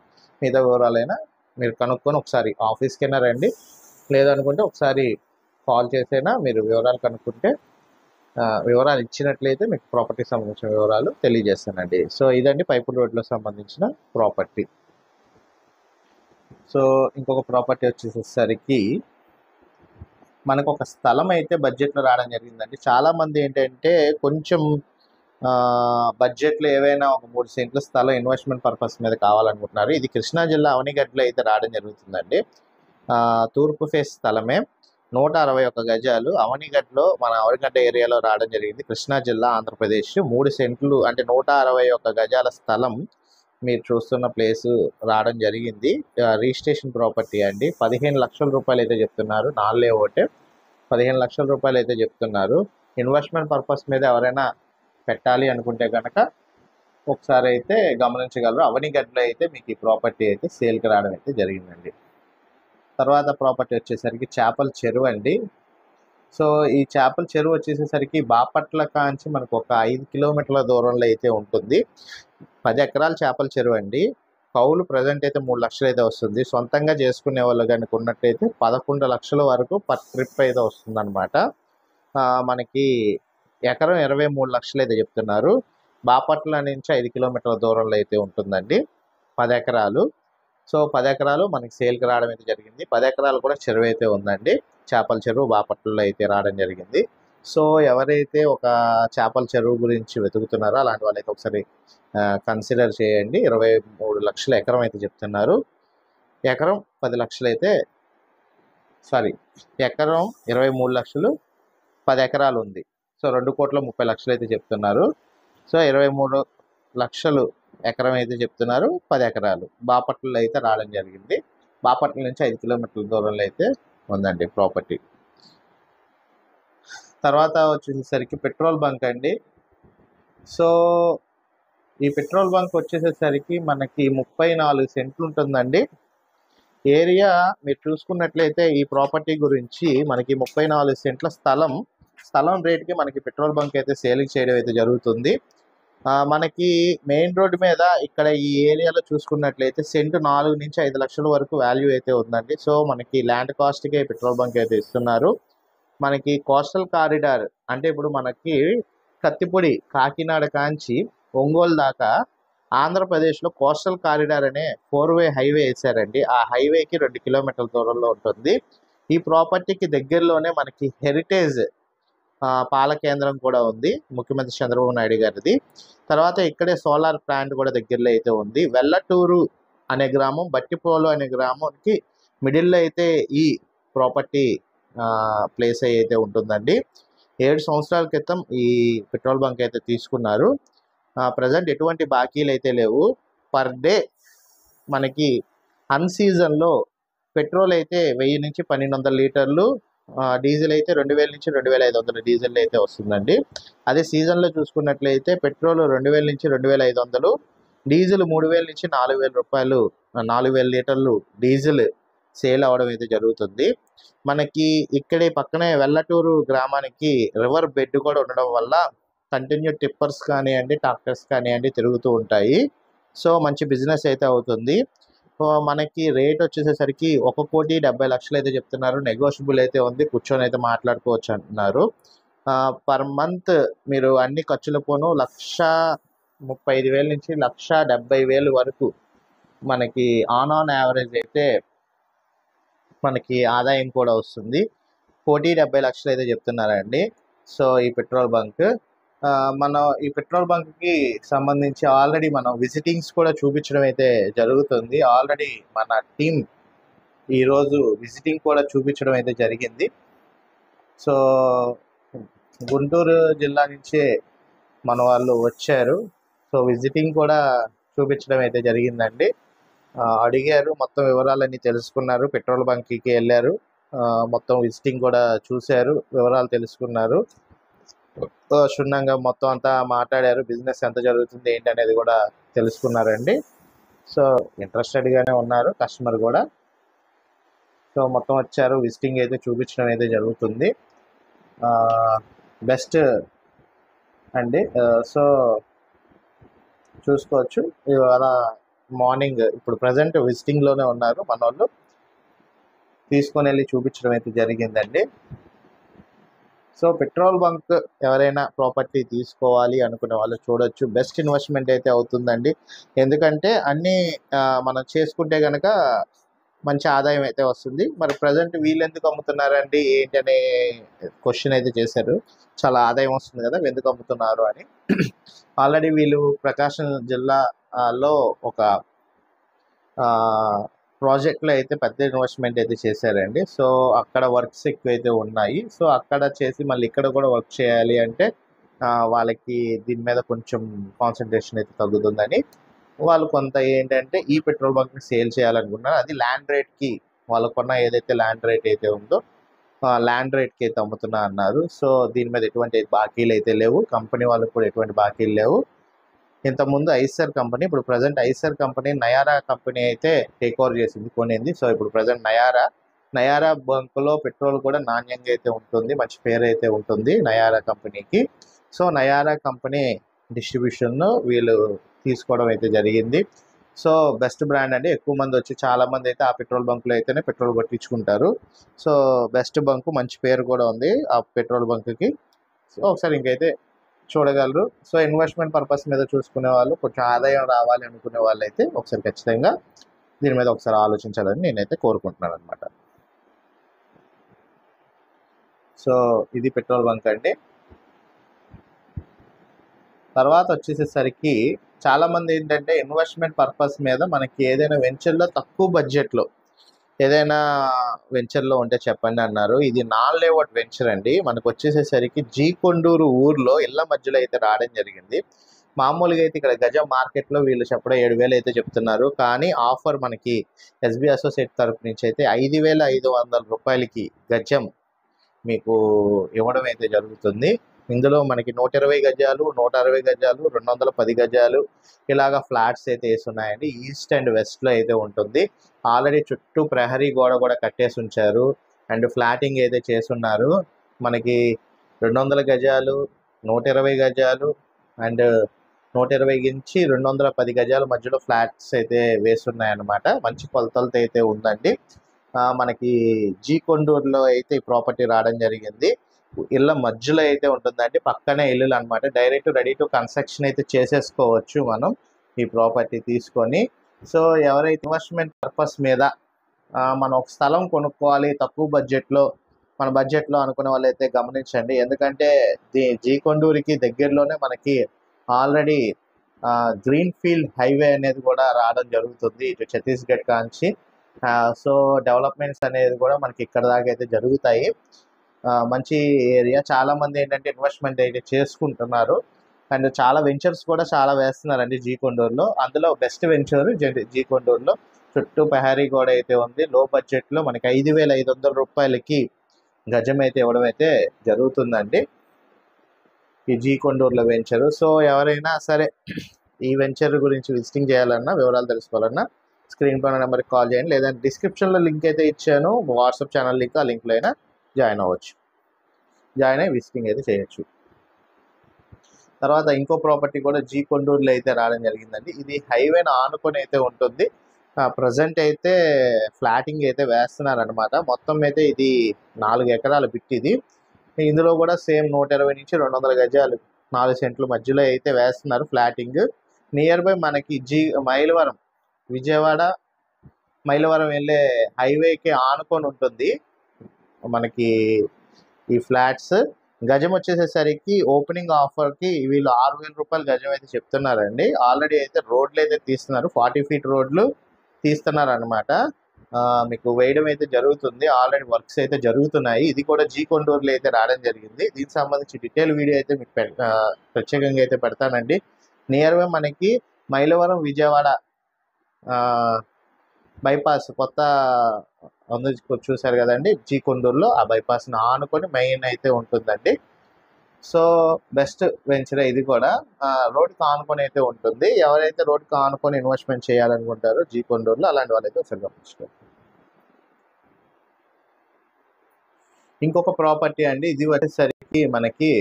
మిగతా వివరాలైనా మీరు కనుక్కొని ఒకసారి ఆఫీస్కైనా రండి, లేదనుకుంటే ఒకసారి కాల్ చేసైనా మీరు వివరాలు కనుక్కుంటే వివరాలు ఇచ్చినట్లయితే మీకు ప్రాపర్టీకి సంబంధించిన వివరాలు తెలియజేస్తానండి. సో ఇదండి పైపుల్ రోడ్లో సంబంధించిన ప్రాపర్టీ. సో ఇంకొక ప్రాపర్టీ వచ్చేసరికి మనకు ఒక స్థలం అయితే బడ్జెట్లో రావడం జరిగిందండి. చాలామంది ఏంటంటే కొంచెం బడ్జెట్లో ఏవైనా ఒక 3 సెంట్ల స్థలం ఇన్వెస్ట్మెంట్ పర్పస్ మీద కావాలనుకుంటున్నారు. ఇది కృష్ణా జిల్లా అవనిగడ్డలో అయితే రావడం జరుగుతుందండి. తూర్పు ఫేస్ స్థలమే, 161 గజాలు అవనిగడ్డలో, మన అవనిగడ్డ ఏరియాలో రావడం జరిగింది. కృష్ణా జిల్లా, ఆంధ్రప్రదేశ్. 3 సెంట్లు అంటే 161 గజాల స్థలం మీరు చూస్తున్న ప్లేసు రావడం జరిగింది. రిజిస్ట్రేషన్ ప్రాపర్టీ అండి. 15 లక్షల రూపాయలు అయితే చెప్తున్నారు. 4 ఒకటే 15 లక్షల రూపాయలు అయితే చెప్తున్నారు. ఇన్వెస్ట్మెంట్ పర్పస్ మీద ఎవరైనా పెట్టాలి అనుకుంటే కనుక ఒకసారి అయితే గమనించగలరు. అవనిగడ్డలో అయితే మీకు ఈ ప్రాపర్టీ అయితే సేల్కి రావడం అయితే జరిగిందండి. తర్వాత ప్రాపర్టీ వచ్చేసరికి చేపల చెరువు అండి. సో ఈ చేపల చెరువు వచ్చేసేసరికి బాపట్ల కాంచి మనకు ఒక 5 కిలోమీటర్ల దూరంలో అయితే ఉంటుంది. 10 ఎకరాల చేపల చెరువు అండి. కౌలు ప్రజెంట్ అయితే 3 లక్షలు అయితే వస్తుంది. సొంతంగా చేసుకునే వాళ్ళు కనుక ఉన్నట్టయితే 11 లక్షల వరకు పర్ ట్రిప్ అయితే వస్తుందన్నమాట. మనకి ఎకరం 23 లక్షలు అయితే చెప్తున్నారు. బాపట్ల నుంచి 5 కిలోమీటర్ల దూరంలో అయితే ఉంటుందండి. 10 ఎకరాలు. సో 10 ఎకరాలు మనకి సేల్కి రావడం అయితే జరిగింది. 10 ఎకరాలు కూడా చెరువు అయితే ఉందండి. చేపల చెరువు బాపట్లలో అయితే రావడం జరిగింది. సో ఎవరైతే ఒక చేపల చెరువు గురించి వెతుకుతున్నారో అలాంటి వాళ్ళైతే ఒకసారి కన్సిడర్ చేయండి. 23 లక్షల ఎకరం అయితే చెప్తున్నారు. ఎకరం 10 లక్షలు అయితే ఎకరం 23 లక్షలు, 10 ఎకరాలు ఉంది. సో 2,30,00,000 అయితే చెప్తున్నారు. సో 23 లక్షలు ఎకరం అయితే చెప్తున్నారు. 10 ఎకరాలు బాపట్లలో అయితే రావడం జరిగింది. బాపట్ల నుంచి 5 కిలోమీటర్ల దూరంలో అయితే ఉందండి ప్రాపర్టీ. తర్వాత వచ్చేసేసరికి పెట్రోల్ బంక్ అండి. సో ఈ పెట్రోల్ బంక్ వచ్చేసేసరికి మనకి 34 సెంట్లు ఉంటుందండి. ఏరియా మీరు చూసుకున్నట్లయితే ఈ ప్రాపర్టీ గురించి మనకి 34 సెంట్ల స్థలం రేటుకి మనకి పెట్రోల్ బంక్ అయితే సేలింగ్ చేయడం అయితే జరుగుతుంది. మనకి మెయిన్ రోడ్డు మీద ఇక్కడ ఈ ఏరియాలో చూసుకున్నట్లయితే సెంటు 4 నుంచి 5 లక్షల వరకు వాల్యూ అయితే ఉందండి. సో మనకి ల్యాండ్ కాస్ట్కే పెట్రోల్ బంక్ అయితే ఇస్తున్నారు. మనకి కోస్టల్ కారిడార్ అంటే ఇప్పుడు మనకి కత్తిపొడి కాకినాడ కాంచి ఒంగోలు దాకా ఆంధ్రప్రదేశ్లో కోస్టల్ కారిడార్ అనే 4-వే హైవే వేశారండి. ఆ హైవేకి 2 కిలోమీటర్ల దూరంలో ఉంటుంది. ఈ ప్రాపర్టీకి దగ్గరలోనే మనకి హెరిటేజ్ పాల కేంద్రం కూడా ఉంది, ముఖ్యమంత్రి చంద్రబాబు నాయుడు గారిది. తర్వాత ఇక్కడే సోలార్ ప్లాంట్ కూడా దగ్గరలో అయితే ఉంది. వెల్లటూరు అనే గ్రామం, బట్టిపోలు అనే గ్రామానికి మిడిల్లో అయితే ఈ ప్రాపర్టీ ప్లేస్ అయితే ఉంటుందండి. 7 సంవత్సరాల క్రితం ఈ పెట్రోల్ బంక్ అయితే తీసుకున్నారు. ప్రజెంట్ ఎటువంటి బాకీలు అయితే లేవు. పర్ డే మనకి అన్ సీజన్లో పెట్రోల్ అయితే 1000 నుంచి 1200 లీటర్లు, డీజిల్ అయితే 2000 నుంచి 2500 డీజిల్ అయితే వస్తుందండి. అదే సీజన్లో చూసుకున్నట్లయితే పెట్రోల్ 2000 నుంచి 2500, డీజిల్ 3000 నుంచి 4000 రూపాయలు, 4000 లీటర్లు డీజిల్ సేల్ అవడం అయితే జరుగుతుంది. మనకి ఇక్కడే పక్కనే వెల్లటూరు గ్రామానికి రివర్ బెడ్ కూడా ఉండడం వల్ల కంటిన్యూ టిప్పర్స్ కానివ్వండి, ట్రాక్టర్స్ కానివ్వండి తిరుగుతూ ఉంటాయి. సో మంచి బిజినెస్ అయితే అవుతుంది. మనకి రేట్ వచ్చేసేసరికి 1,70,00,000 అయితే చెప్తున్నారు. నెగోషియబుల్ అయితే ఉంది, కూర్చొని అయితే మాట్లాడుకోవచ్చు అంటున్నారు. పర్ మంత్ మీరు అన్ని ఖర్చులు పోను 1,35,000 నుంచి 1,70,000 వరకు మనకి ఆన్ యావరేజ్ అయితే మనకి ఆదాయం కూడా వస్తుంది. 1,70,00,000 అయితే చెప్తున్నారండి. సో ఈ పెట్రోల్ బంక్ మనం ఈ పెట్రోల్ బంక్కి సంబంధించి ఆల్రెడీ మనం విజిటింగ్స్ కూడా చూపించడం అయితే జరుగుతుంది. ఆల్రెడీ మన టీం ఈరోజు విజిటింగ్ కూడా చూపించడం అయితే జరిగింది. సో గుంటూరు జిల్లా నుంచే మన వాళ్ళు వచ్చారు. సో విజిటింగ్ కూడా చూపించడం అయితే జరిగిందండి. అడిగారు, మొత్తం వివరాలన్నీ తెలుసుకున్నారు. పెట్రోల్ బంక్కి వెళ్ళారు, మొత్తం విజిటింగ్ కూడా చూశారు, వివరాలు తెలుసుకున్నారు. క్షుణ్ణంగా మొత్తం అంతా మాట్లాడారు. బిజినెస్ ఎంత జరుగుతుంది ఏంటి అనేది కూడా తెలుసుకున్నారండి. సో ఇంట్రెస్టెడ్గానే ఉన్నారు కస్టమర్ కూడా. సో మొత్తం వచ్చారు, విజిటింగ్ అయితే చూపించడం అయితే జరుగుతుంది. బెస్ట్ అండి. సో చూసుకోవచ్చు. ఇవాళ మార్నింగ్ ఇప్పుడు ప్రజెంట్ విజిటింగ్లోనే ఉన్నారు మన వాళ్ళు. తీసుకొని వెళ్ళి చూపించడం అయితే జరిగిందండి. సో పెట్రోల్ బంక్ ఎవరైనా ప్రాపర్టీ తీసుకోవాలి అనుకునే వాళ్ళు చూడొచ్చు. బెస్ట్ ఇన్వెస్ట్మెంట్ అయితే అవుతుందండి. ఎందుకంటే అన్నీ మనం చేసుకుంటే కనుక మంచి ఆదాయం అయితే వస్తుంది. మరి ప్రజెంట్ వీళ్ళు ఎందుకు అమ్ముతున్నారండి ఏంటి అనే క్వశ్చన్ అయితే చేశారు. చాలా ఆదాయం వస్తుంది కదా, ఎందుకు అమ్ముతున్నారు అని. ఆల్రెడీ వీళ్ళు ప్రకాశం జిల్లాలో ఒక ప్రాజెక్ట్లో అయితే పెద్ద ఇన్వెస్ట్మెంట్ అయితే చేశారండి. సో అక్కడ వర్క్స్ ఎక్కువ అయితే ఉన్నాయి. సో అక్కడ చేసి మళ్ళీ ఇక్కడ కూడా వర్క్ చేయాలి అంటే వాళ్ళకి దీని మీద కొంచెం కాన్సన్ట్రేషన్ అయితే తగ్గుతుందని వాళ్ళు కొంత ఏంటంటే ఈ పెట్రోల్ బంక్ని సేల్ చేయాలనుకున్నారు. అది ల్యాండ్ రేట్కి వాళ్ళకున్న ఏదైతే ల్యాండ్ రేట్ అయితే ఉందో ల్యాండ్ రేట్కి అయితే అమ్ముతున్నా అన్నారు. సో దీని మీద ఎటువంటి బాకీలు అయితే లేవు, కంపెనీ వాళ్ళకి కూడా ఎటువంటి బాకీలు లేవు. ఇంతకుముందు ఐసర్ కంపెనీ, ఇప్పుడు present IISER company Nayara company అయితే టేక్ ఓవర్ చేసింది, కొనింది. సో ఇప్పుడు ప్రజెంట్ నయారా బంకులో పెట్రోల్ కూడా నాణ్యంగా అయితే ఉంటుంది, మంచి పేరు అయితే ఉంటుంది నయారా కంపెనీకి. సో నయారా కంపెనీ డిస్ట్రిబ్యూషన్ వీళ్ళు తీసుకోవడం అయితే జరిగింది. సో బెస్ట్ బ్రాండ్ అండి. ఎక్కువ మంది వచ్చి చాలామంది అయితే ఆ పెట్రోల్ బంకులో అయితేనే పెట్రోల్ కొట్టించుకుంటారు. సో బెస్ట్ బంకు, మంచి పేరు కూడా ఉంది ఆ పెట్రోల్ బంక్కి. సో ఒకసారి ఇంకైతే చూడగలరు. సో ఇన్వెస్ట్మెంట్ పర్పస్ మీద చూసుకునే వాళ్ళు, కొంచెం ఆదాయం రావాలి అనుకునే వాళ్ళు అయితే ఒకసారి ఖచ్చితంగా దీని మీద ఒకసారి ఆలోచించాలని నేనైతే కోరుకుంటున్నాను అనమాట. సో ఇది పెట్రోల్ బంక్ అండి. తర్వాత వచ్చేసేసరికి చాలామంది ఏంటంటే ఇన్వెస్ట్మెంట్ పర్పస్ మీద మనకి ఏదైనా వెంచర్లో తక్కువ బడ్జెట్లో ఏదైనా వెంచర్లో ఉంటే చెప్పండి అన్నారు. ఇది నాన్ లేఅవుట్ వెంచర్ అండి. మనకు వచ్చేసేసరికి జీ కొండూరు ఊర్లో ఇళ్ళ మధ్యలో అయితే రావడం జరిగింది. మామూలుగా అయితే ఇక్కడ గజం మార్కెట్లో వీళ్ళు చెప్పడం 7,000 అయితే చెప్తున్నారు. కానీ ఆఫర్ మనకి ఎస్బీ అసోసియేట్ తరపు నుంచి అయితే 5,500 రూపాయలకి గజం మీకు ఇవ్వడం అయితే జరుగుతుంది. ఇందులో మనకి 120 గజాలు, 160 గజాలు, 210 గజాలు ఇలాగా ఫ్లాట్స్ అయితే వేస్తున్నాయండి. ఈస్ట్ అండ్ వెస్ట్లో అయితే ఉంటుంది. ఆల్రెడీ చుట్టూ ప్రహరీ గోడ కూడా కట్టేసి ఉంచారు అండ్ ఫ్లాటింగ్ అయితే చేస్తున్నారు. మనకి 200 గజాలు, 120 గజాలు అండ్ 120 నుంచి 210 గజాల మధ్యలో ఫ్లాట్స్ అయితే వేస్తున్నాయి అన్నమాట. మంచి కొలతలతో అయితే ఉందండి. మనకి జీ కొండూరులో అయితే ఈ ప్రాపర్టీ రావడం జరిగింది. ఇళ్ళ మధ్యలో అయితే ఉంటుందండి. పక్కనే ఇల్లులు అనమాట. డైరెక్ట్ రెడీ టు కన్స్ట్రక్షన్ అయితే చేసేసుకోవచ్చు మనం ఈ ప్రాపర్టీ తీసుకొని. సో ఎవరైతే ఇన్వెస్ట్మెంట్ పర్పస్ మీద మనం ఒక స్థలం కొనుక్కోవాలి తక్కువ బడ్జెట్లో, మన బడ్జెట్లో అనుకునే వాళ్ళు అయితే గమనించండి. ఎందుకంటే జీ కొండూరుకి దగ్గరలోనే మనకి ఆల్రెడీ గ్రీన్ ఫీల్డ్ హైవే అనేది కూడా రావడం జరుగుతుంది ఇటు ఛత్తీస్గఢ్ కాంచి. సో డెవలప్మెంట్స్ అనేది కూడా మనకి ఇక్కడ దాకా అయితే జరుగుతాయి. మంచి ఏరియా. చాలామంది ఏంటంటే ఇన్వెస్ట్మెంట్ అయితే చేసుకుంటున్నారు అండ్ చాలా వెంచర్స్ కూడా చాలా వేస్తున్నారండి జీ కొండూరులో. అందులో బెస్ట్ వెంచర్ జీ కొండూరులో చుట్టూ ప్రహరీ గోడ అయితే ఉంది. లో బడ్జెట్లో మనకి 5,500 రూపాయలకి గజం అయితే ఇవ్వడం అయితే జరుగుతుందండి ఈ జీ కొండూరులో వెంచరు. సో ఎవరైనా సరే ఈ వెంచర్ గురించి విజిటింగ్ చేయాలన్నా, వివరాలు తెలుసుకోవాలన్నా స్క్రీన్ పైన నెంబర్కి కాల్ చేయండి, లేదంటే డిస్క్రిప్షన్లో లింక్ అయితే ఇచ్చాను, వాట్సాప్ ఛానల్ లింక్, ఆ లింక్లో అయినా జాయిన్ అవ్వచ్చు. జాయిన్ అయ్యి విజిటింగ్ అయితే చేయొచ్చు. తర్వాత ఇంకో ప్రాపర్టీ కూడా జీ కొండూరులో అయితే రావడం జరిగిందండి. ఇది హైవేను ఆనుకొని అయితే ఉంటుంది. ప్రజెంట్ అయితే ఫ్లాటింగ్ అయితే వేస్తున్నారనమాట. మొత్తం అయితే ఇది 4 ఎకరాల బిట్ ఇది. ఇందులో కూడా సేమ్ 120 నుంచి 200 గజాలు 4 సెంట్ల మధ్యలో అయితే వేస్తున్నారు ఫ్లాటింగ్. నియర్ బై మనకి మైలవరం, విజయవాడ మైలవరం వెళ్ళే హైవేకి ఆనుకొని ఉంటుంది మనకి ఈ ఫ్లాట్స్. గజం వచ్చేసేసరికి ఓపెనింగ్ ఆఫర్కి వీళ్ళు 6,000 రూపాయలు గజం అయితే చెప్తున్నారండి. ఆల్రెడీ అయితే రోడ్లు అయితే తీస్తున్నారు, 40 ఫీట్ రోడ్లు తీస్తున్నారు అనమాట. మీకు వేయడం అయితే జరుగుతుంది. ఆల్రెడీ వర్క్స్ అయితే జరుగుతున్నాయి. ఇది కూడా జీ కొండూరులో అయితే రావడం జరిగింది. దీనికి సంబంధించి డీటెయిల్ వీడియో అయితే మీకు ప్రత్యేకంగా అయితే పెడతానండి. నియర్ బై మనకి మైలవరం విజయవాడ బైపాస్ కొత్త చూశారు కదండి జీ కొండూరులో, ఆ బైపాస్ని ఆనుకొని మెయిన్ అయితే ఉంటుందండి. సో బెస్ట్ వెంచరే ఇది కూడా. రోడ్కి ఆనుకొని అయితే ఉంటుంది. ఎవరైతే రోడ్కి ఆనుకొని ఇన్వెస్ట్మెంట్ చేయాలనుకుంటారో జీ కొండూరులో అలాంటి వాళ్ళైతే ఒకసారి గమనించుకోండి. ఇంకొక ప్రాపర్టీ అండి. ఇది వచ్చేసరికి మనకి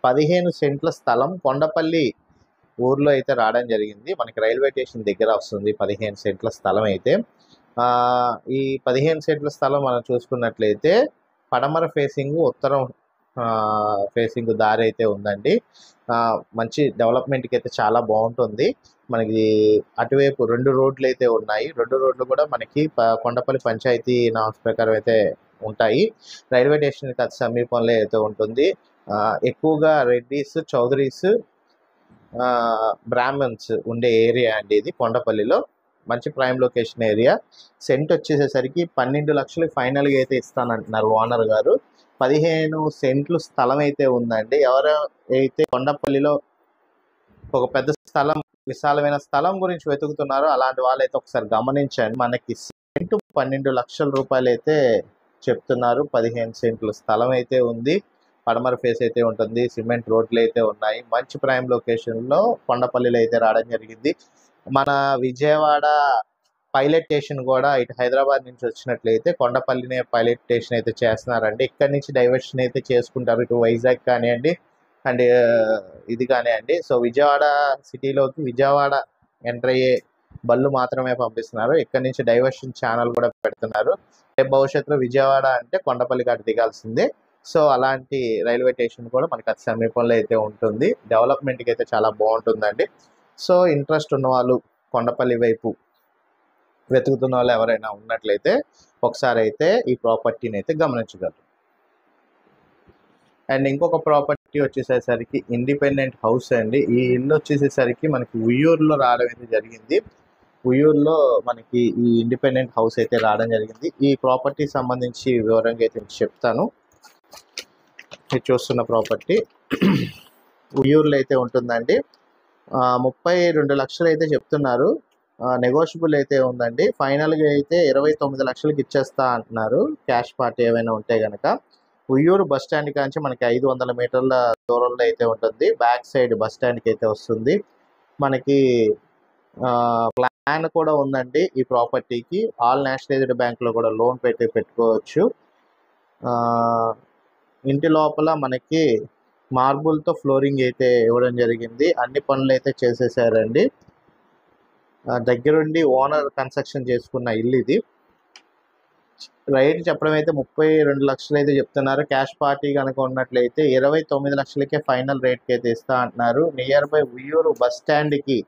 15 సెంట్ల స్థలం కొండపల్లి ఊర్లో అయితే రావడం జరిగింది. మనకి రైల్వే స్టేషన్ దగ్గర వస్తుంది 15 సెంట్ల స్థలం అయితే. ఈ 15 సెంట్ల స్థలం మనం చూసుకున్నట్లయితే పడమర ఫేసింగ్, ఉత్తరం ఫేసింగ్ దారి అయితే ఉందండి. మంచి డెవలప్మెంట్కి అయితే చాలా బాగుంటుంది. మనకి అటువైపు 2 రోడ్లు అయితే ఉన్నాయి. 2 రోడ్లు కూడా మనకి కొండపల్లి పంచాయతీ నామ్స్ ప్రకారం అయితే ఉంటాయి. రైల్వే స్టేషన్కి అతి సమీపంలో అయితే ఉంటుంది. ఎక్కువగా రెడ్డీస్, చౌదరీస్, బ్రాహ్మణ్స్ ఉండే ఏరియా అండి ఇది కొండపల్లిలో. మంచి ప్రైమ్ లొకేషన్ ఏరియా. సెంట్ వచ్చేసేసరికి 12 లక్షలు ఫైనల్గా అయితే ఇస్తానంటున్నారు ఓనర్ గారు. 15 సెంట్లు స్థలం అయితే ఉందండి. ఎవరైతే కొండపల్లిలో ఒక పెద్ద స్థలం, విశాలమైన స్థలం గురించి వెతుకుతున్నారో అలాంటి వాళ్ళైతే ఒకసారి గమనించండి. మనకి సెంటు 12 లక్షల రూపాయలు అయితే చెప్తున్నారు. 15 సెంట్లు స్థలం అయితే ఉంది. పడమర ఫేస్ అయితే ఉంటుంది. సిమెంట్ రోడ్లు అయితే ఉన్నాయి. మంచి ప్రైమ్ లొకేషన్లో కొండపల్లిలో అయితే రావడం జరిగింది. మన విజయవాడ పైలట్ స్టేషన్ కూడా ఇటు హైదరాబాద్ నుంచి వచ్చినట్లయితే కొండపల్లినే పైలట్ స్టేషన్ అయితే చేస్తున్నారండి. ఇక్కడి నుంచి డైవర్షన్ అయితే చేసుకుంటారు ఇటు వైజాగ్ కానివ్వండి అండ్ ఇది కానివ్వండి. సో విజయవాడ సిటీలోకి విజయవాడ ఎంటర్ అయ్యే బళ్ళు మాత్రమే పంపిస్తున్నారు. ఇక్కడి నుంచి డైవర్షన్ ఛానల్ కూడా పెడుతున్నారు. రేపు భవిష్యత్తులో విజయవాడ అంటే కొండపల్లి కాడ దిగాల్సిందే. సో అలాంటి రైల్వే స్టేషన్ కూడా మనకి అతి సమీపంలో అయితే ఉంటుంది. డెవలప్మెంట్కి అయితే చాలా బాగుంటుందండి. సో ఇంట్రెస్ట్ ఉన్న వాళ్ళు కొండపల్లి వైపు వెతుకుతున్న వాళ్ళు ఎవరైనా ఉన్నట్లయితే ఒకసారి అయితే ఈ ప్రాపర్టీని అయితే గమనించగలరు. అండ్ ఇంకొక ప్రాపర్టీ వచ్చేసేసరికి ఇండిపెండెంట్ హౌస్ అండి. ఈ ఇల్లు వచ్చేసేసరికి మనకి ఉయ్యూరులో రావడం అయితే జరిగింది. ఉయ్యూరులో మనకి ఈ ఇండిపెండెంట్ హౌస్ అయితే రావడం జరిగింది. ఈ ప్రాపర్టీ సంబంధించి వివరంగా అయితే చెప్తాను. ఇది చూస్తున్న ప్రాపర్టీ ఉయ్యూరులో అయితే ఉంటుందండి. 32 లక్షలు అయితే చెప్తున్నారు. నెగోషియబుల్ అయితే ఉందండి. ఫైనల్గా అయితే 29 లక్షలకి ఇచ్చేస్తా అంటున్నారు, క్యాష్ పార్టీ ఏమైనా ఉంటే కనుక. ఉయ్యూరు బస్ స్టాండ్ కాంచి మనకి 500 మీటర్ల దూరంలో అయితే ఉంటుంది. బ్యాక్ సైడ్ బస్ స్టాండ్కి అయితే వస్తుంది. మనకి ప్లాన్ కూడా ఉందండి ఈ ప్రాపర్టీకి. ఆల్ నేషనలైజ్డ్ బ్యాంకులో కూడా లోన్ పెట్టుకోవచ్చు. ఇంటి లోపల మనకి మార్బుల్తో ఫ్లోరింగ్ అయితే ఇవ్వడం జరిగింది. అన్ని పనులు అయితే చేసేసారండి. దగ్గరుండి ఓనర్ కన్స్ట్రక్షన్ చేసుకున్న ఇల్లు ఇది. రైట్ చెప్పడం అయితే 32 లక్షలు అయితే చెప్తున్నారు. క్యాష్ పార్టీ కనుక ఉన్నట్లయితే 29 లక్షలకే ఫైనల్ రేట్కి అయితే ఇస్తా అంటున్నారు. నియర్ బై ఉయ్యూరు బస్ స్టాండ్కి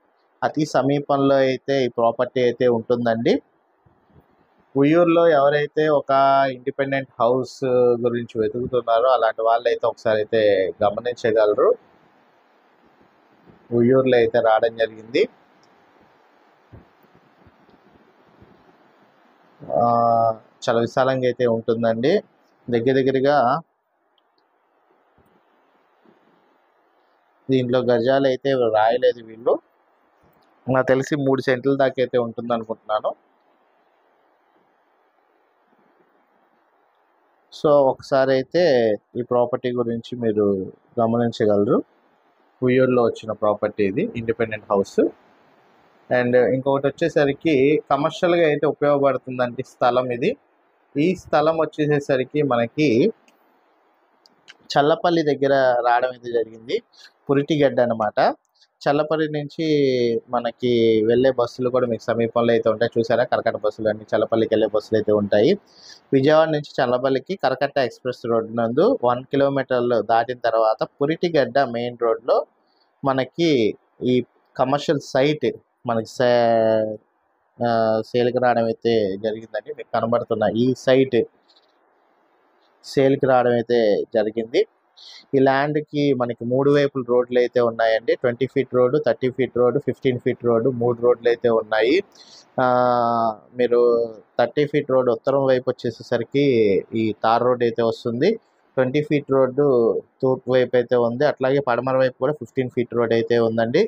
అతి సమీపంలో అయితే ఈ ప్రాపర్టీ అయితే ఉంటుందండి. ఉయ్యూరులో ఎవరైతే ఒక ఇండిపెండెంట్ హౌస్ గురించి వెతుకుతున్నారో అలాంటి వాళ్ళైతే ఒకసారి అయితే గమనించగలరు. ఉయ్యూరులో అయితే రావడం జరిగింది. చాలా విశాలంగా అయితే ఉంటుందండి. దగ్గరగా దీంట్లో గజాలు అయితే రాయలేదు వీళ్ళు. నాకు తెలిసి 3 సెంట్ల దాకా అయితే ఉంటుంది అనుకుంటున్నాను. సో ఒకసారి అయితే ఈ ప్రాపర్టీ గురించి మీరు గమనించగలరు. ఉయ్యూరులో వచ్చిన ప్రాపర్టీ ఇది, ఇండిపెండెంట్ హౌస్. అండ్ ఇంకొకటి వచ్చేసరికి కమర్షియల్గా అయితే ఉపయోగపడుతుందండి స్థలం ఇది. ఈ స్థలం వచ్చేసేసరికి మనకి చల్లపల్లి దగ్గర రావడం అయితే జరిగింది. పురిటిగడ్డ అనమాట. చల్లపల్లి నుంచి మనకి వెళ్ళే బస్సులు కూడా మీకు సమీపంలో అయితే ఉంటాయి. చూసారా, కరకట్ట బస్సులు అన్ని చల్లపల్లికి వెళ్ళే బస్సులు అయితే ఉంటాయి. విజయవాడ నుంచి చల్లపల్లికి కరకట్ట ఎక్స్ప్రెస్ రోడ్ నందు 1 కిలోమీటర్లు దాటిన తర్వాత పురిటిగడ్డ మెయిన్ రోడ్లో మనకి ఈ కమర్షియల్ సైట్ మనకి సేల్కి రావడం అయితే జరిగిందండి. మీకు కనబడుతున్న ఈ సైట్ సేల్కి రావడం అయితే జరిగింది. ఈ ల్యాండ్కి మనకి 3 వైపుల రోడ్లు అయితే ఉన్నాయండి. 20 feet road, 30 feet road, 15 feet road, 3 రోడ్లు అయితే ఉన్నాయి. మీరు 30 ఫీట్ రోడ్డు ఉత్తరం వైపు వచ్చేసేసరికి ఈ తార్ రోడ్ అయితే వస్తుంది. 20 ఫీట్ రోడ్డు తూర్పు వైపు అయితే ఉంది. అట్లాగే పడమర వైపు కూడా 15 ఫీట్ రోడ్ అయితే ఉందండి.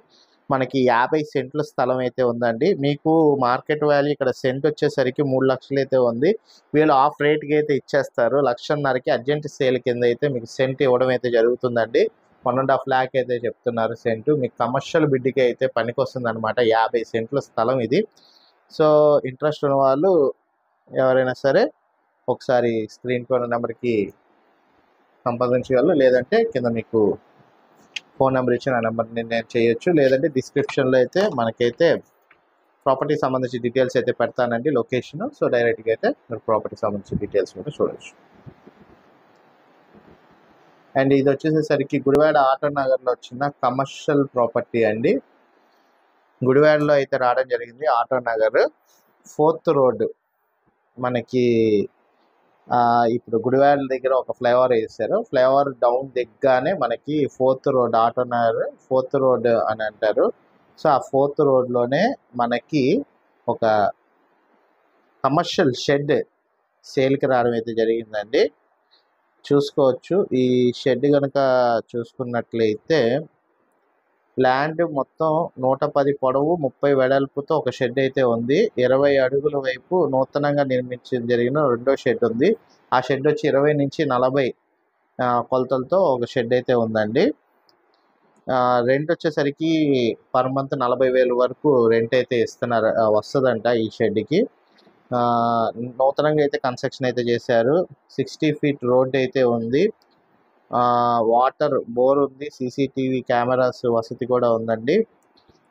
మనకి 50 సెంట్ల స్థలం అయితే ఉందండి. మీకు మార్కెట్ వాల్యూ ఇక్కడ సెంట్ వచ్చేసరికి 3 లక్షలు అయితే ఉంది. వీళ్ళు ఆఫ్ రేట్కి అయితే ఇచ్చేస్తారు. 1,50,000కి అర్జెంట్ సేల్ కింద అయితే మీకు సెంట్ ఇవ్వడం అయితే జరుగుతుందండి. 1.5 lakh అయితే చెప్తున్నారు సెంటు. మీకు కమర్షియల్ బిడ్కి అయితే పనికి వస్తుంది అనమాట. 50 సెంట్ల స్థలం ఇది. సో ఇంట్రెస్ట్ ఉన్న వాళ్ళు ఎవరైనా సరే ఒకసారి స్క్రీన్ పైన నెంబర్కి సంప్రదించగలరు. లేదంటే కింద మీకు ఫోన్ నెంబర్ ఇచ్చి నా నెంబర్ని నేను చేయొచ్చు. లేదంటే డిస్క్రిప్షన్లో అయితే మనకైతే ప్రాపర్టీ సంబంధించి డీటెయిల్స్ అయితే పెడతానండి, లొకేషన్. సో డైరెక్ట్గా అయితే మీరు ప్రాపర్టీ సంబంధించిన డీటెయిల్స్ కూడా చూడవచ్చు. అండ్ ఇది వచ్చేసేసరికి గుడివాడ ఆటో నగర్లో వచ్చిన కమర్షియల్ ప్రాపర్టీ అండి. గుడివాడలో అయితే రావడం జరిగింది. ఆటో నగర్ 4th రోడ్ మనకి ఇప్పుడు గుడివాడ దగ్గర ఒక ఫ్లైఓవర్ వేసారు. ఫ్లైఓవర్ డౌన్ దిగ్గానే మనకి 4th road, auto Nagar 4th road అని అంటారు. సో ఆ 4th రోడ్లోనే మనకి ఒక కమర్షియల్ షెడ్ సేల్కి రావడం అయితే జరిగిందండి. చూసుకోవచ్చు. ఈ షెడ్ కనుక చూసుకున్నట్లయితే ల్యాండ్ మొత్తం 110 పొడవు, 30 వెడల్పుతో ఒక షెడ్ అయితే ఉంది. 20 అడుగుల వైపు నూతనంగా నిర్మించడం జరిగిన రెండో షెడ్ ఉంది. ఆ షెడ్ వచ్చి 20 నుంచి 40 కొలతలతో ఒక షెడ్ అయితే ఉందండి. రెంట్ వచ్చేసరికి పర్ మంత్ 40,000 వరకు రెంట్ అయితే ఇస్తున్నారు, వస్తుందంట ఈ షెడ్కి. నూతనంగా అయితే కన్స్ట్రక్షన్ అయితే చేశారు. 60 ఫీట్ రోడ్ అయితే ఉంది. వాటర్ బోర్ ఉంది. సీసీటీవీ కెమెరాస్ వసతి కూడా ఉందండి.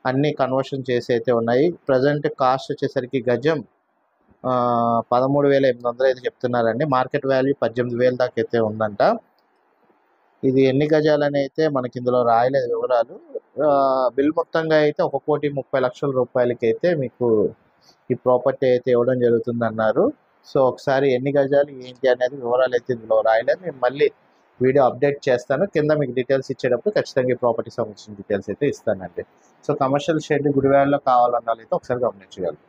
అన్నీ కన్వర్షన్ చేసి అయితే ఉన్నాయి. ప్రజెంట్ కాస్ట్ వచ్చేసరికి గజం 13,800 అయితే చెప్తున్నారండి. మార్కెట్ వాల్యూ 18,000 దాకా అయితే ఉందంట. ఇది ఎన్ని గజాలని అయితే మనకి ఇందులో రాయలేదు వివరాలు. బిల్ మొత్తంగా అయితే 1,30,00,000 రూపాయలకి అయితే మీకు ఈ ప్రాపర్టీ అయితే ఇవ్వడం జరుగుతుంది అన్నారు. సో ఒకసారి ఎన్ని గజాలు ఏంటి అనేది వివరాలు అయితే ఇందులో రాయలేదు. నేను మళ్ళీ వీడియో అప్డేట్ చేస్తాను. కింద మీకు డీటెయిల్స్ ఇచ్చేటప్పుడు ఖచ్చితంగా ఈ ప్రాపర్టీ సంబంధించిన డీటెయిల్స్ అయితే ఇస్తానండి. సో కమర్షియల్ షెడ్ గుడివాడలో కావాలన్న అయితే ఒకసారి గమనించగలరు.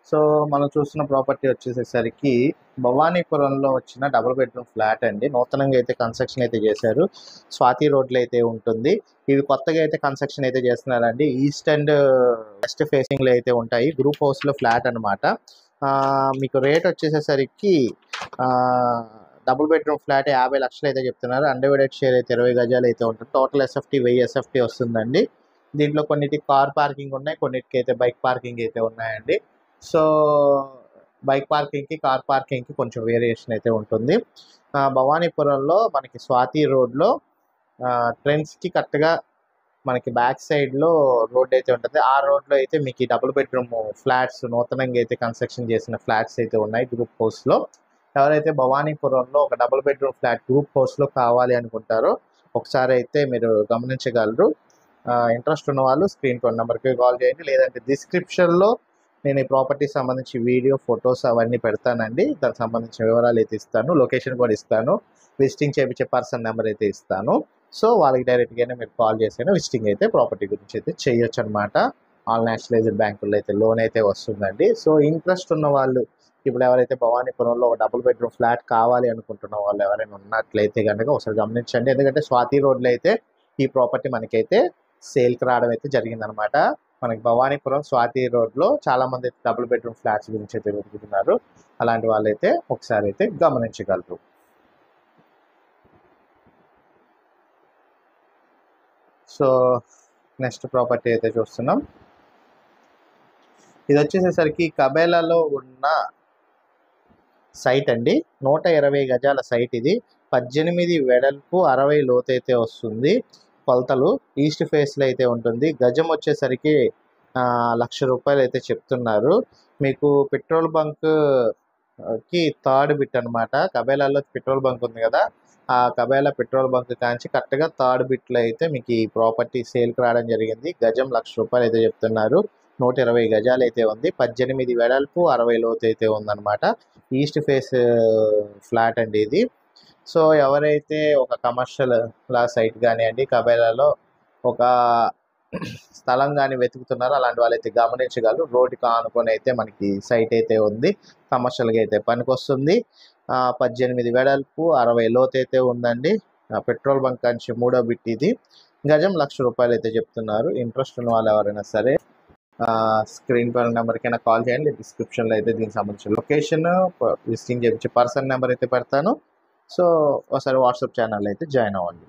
సో మనం చూస్తున్న ప్రాపర్టీ వచ్చేసేసరికి భవానీపురంలో వచ్చిన డబుల్ బెడ్రూమ్ ఫ్లాట్ అండి. నూతనంగా అయితే కన్స్ట్రక్షన్ అయితే చేశారు. స్వాతి రోడ్లో అయితే ఉంటుంది. ఇవి కొత్తగా అయితే కన్స్ట్రక్షన్ అయితే చేస్తున్నారండి. ఈస్ట్ అండ్ వెస్ట్ ఫేసింగ్లో అయితే ఉంటాయి. గ్రూప్ హౌస్లో ఫ్లాట్ అనమాట. మీకు రేట్ వచ్చేసేసరికి డబుల్ బెడ్రూమ్ ఫ్లాట్ 50 లక్షలు అయితే చెప్తున్నారు. అన్డివైడెడ్ షేర్ అయితే 20 గజాలు అయితే ఉంటుంది. టోటల్ ఎస్ఎఫ్టీ 1000 ఎస్ఎఫ్టీ వస్తుందండి. దీంట్లో కొన్నిటికి కార్ పార్కింగ్ ఉన్నాయి, కొన్నిటికి అయితే బైక్ పార్కింగ్ అయితే ఉన్నాయండి. సో బైక్ పార్కింగ్కి కార్ పార్కింగ్కి కొంచెం వేరియేషన్ అయితే ఉంటుంది. భవానీపురంలో మనకి స్వాతి రోడ్లో ట్రెండ్స్కి కరెక్ట్గా మనకి బ్యాక్ సైడ్లో రోడ్ అయితే ఉంటుంది. ఆ రోడ్లో అయితే మీకు డబుల్ బెడ్రూమ్ ఫ్లాట్స్ నూతనంగా అయితే కన్స్ట్రక్షన్ చేసిన ఫ్లాట్స్ అయితే ఉన్నాయి గ్రూప్ హౌస్లో. ఎవరైతే భవానీపురంలో ఒక డబుల్ బెడ్రూమ్ ఫ్లాట్ గ్రూప్ హౌస్లో కావాలి అనుకుంటారో ఒకసారి అయితే మీరు గమనించగలరు. ఇంట్రెస్ట్ ఉన్న వాళ్ళు స్క్రీన్ ఫోన్ నెంబర్కి కాల్ చేయండి, లేదంటే డిస్క్రిప్షన్లో నేను ఈ ప్రాపర్టీకి సంబంధించి వీడియో ఫొటోస్ అవన్నీ పెడతానండి. దానికి సంబంధించిన వివరాలు అయితే ఇస్తాను, లొకేషన్ కూడా ఇస్తాను, విజిటింగ్ చేయించే పర్సన్ నెంబర్ అయితే ఇస్తాను. సో వాళ్ళకి డైరెక్ట్గానే మీరు కాల్ చేసైనా విజిటింగ్ అయితే ప్రాపర్టీ గురించి అయితే చేయొచ్చు అనమాట. ఆల్ నేషనలైజ్డ్ బ్యాంకుల్లో అయితే లోన్ అయితే వస్తుందండి. సో ఇంట్రెస్ట్ ఉన్న వాళ్ళు ఇప్పుడు ఎవరైతే భవానీపురంలో ఒక డబుల్ బెడ్రూమ్ ఫ్లాట్ కావాలి అనుకుంటున్న వాళ్ళు ఎవరైనా ఉన్నట్లయితే కనుక ఒకసారి గమనించండి. ఎందుకంటే స్వాతి రోడ్లో అయితే ఈ ప్రాపర్టీ మనకైతే సేల్కి రావడం అయితే జరిగిందనమాట. మనకి భవానీపురం స్వాతి రోడ్లో చాలామంది డబుల్ బెడ్రూమ్ ఫ్లాట్స్ గురించి అయితే వెతుకుతున్నారు. అలాంటి వాళ్ళైతే ఒకసారి అయితే గమనించగలరు. సో నెక్స్ట్ ప్రాపర్టీ అయితే చూస్తున్నాం. ఇది వచ్చేసేసరికి కబేలాలో ఉన్న సైట్ అండి. 120 గజాల సైట్ ఇది. 18 వెడల్పు 60 లోతు అయితే వస్తుంది. కొలతలు ఈస్ట్ ఫేస్లో అయితే ఉంటుంది. గజం వచ్చేసరికి 1,00,000 రూపాయలు అయితే చెప్తున్నారు. మీకు పెట్రోల్ బంక్కి థర్డ్ బిట్ అనమాట. కబేలాలో పెట్రోల్ బంక్ ఉంది కదా, ఆ కబేలా పెట్రోల్ బంక్ కాంచి కరెక్ట్గా థర్డ్ బిట్లో అయితే మీకు ఈ ప్రాపర్టీ సేల్కి రావడం జరిగింది. గజం 1,00,000 రూపాయలు అయితే చెప్తున్నారు. 120 గజాలు అయితే ఉంది. 18 వెడల్పు 60 లోతు అయితే ఉందన్నమాట. ఈస్ట్ ఫేస్ ఫ్లాట్ అండి ఇది. సో ఎవరైతే ఒక కమర్షియల్ సైట్ కానివ్వండి, కబేలాలో ఒక స్థలం కానీ వెతుకుతున్నారో అలాంటి వాళ్ళైతే గమనించగలరు. రోడ్డుకి ఆనుకొని అయితే మనకి సైట్ అయితే ఉంది. కమర్షియల్గా అయితే పనికొస్తుంది. 18 వెడల్పు 60 లోతు అయితే ఉందండి. పెట్రోల్ బంక్ నుంచి మూడో బిట్ ఇది. గజం 1,00,000 రూపాయలు అయితే చెప్తున్నారు. ఇంట్రెస్ట్ ఉన్న వాళ్ళు ఎవరైనా సరే స్క్రీన్ పైన నెంబర్కైనా కాల్ చేయండి. డిస్క్రిప్షన్లో అయితే దీనికి సంబంధించిన లొకేషన్, విజిటింగ్ చేయించే పర్సన్ నెంబర్ అయితే పెడతాను. సో ఒకసారి వాట్సాప్ ఛానల్ అయితే జాయిన్ అవ్వండి.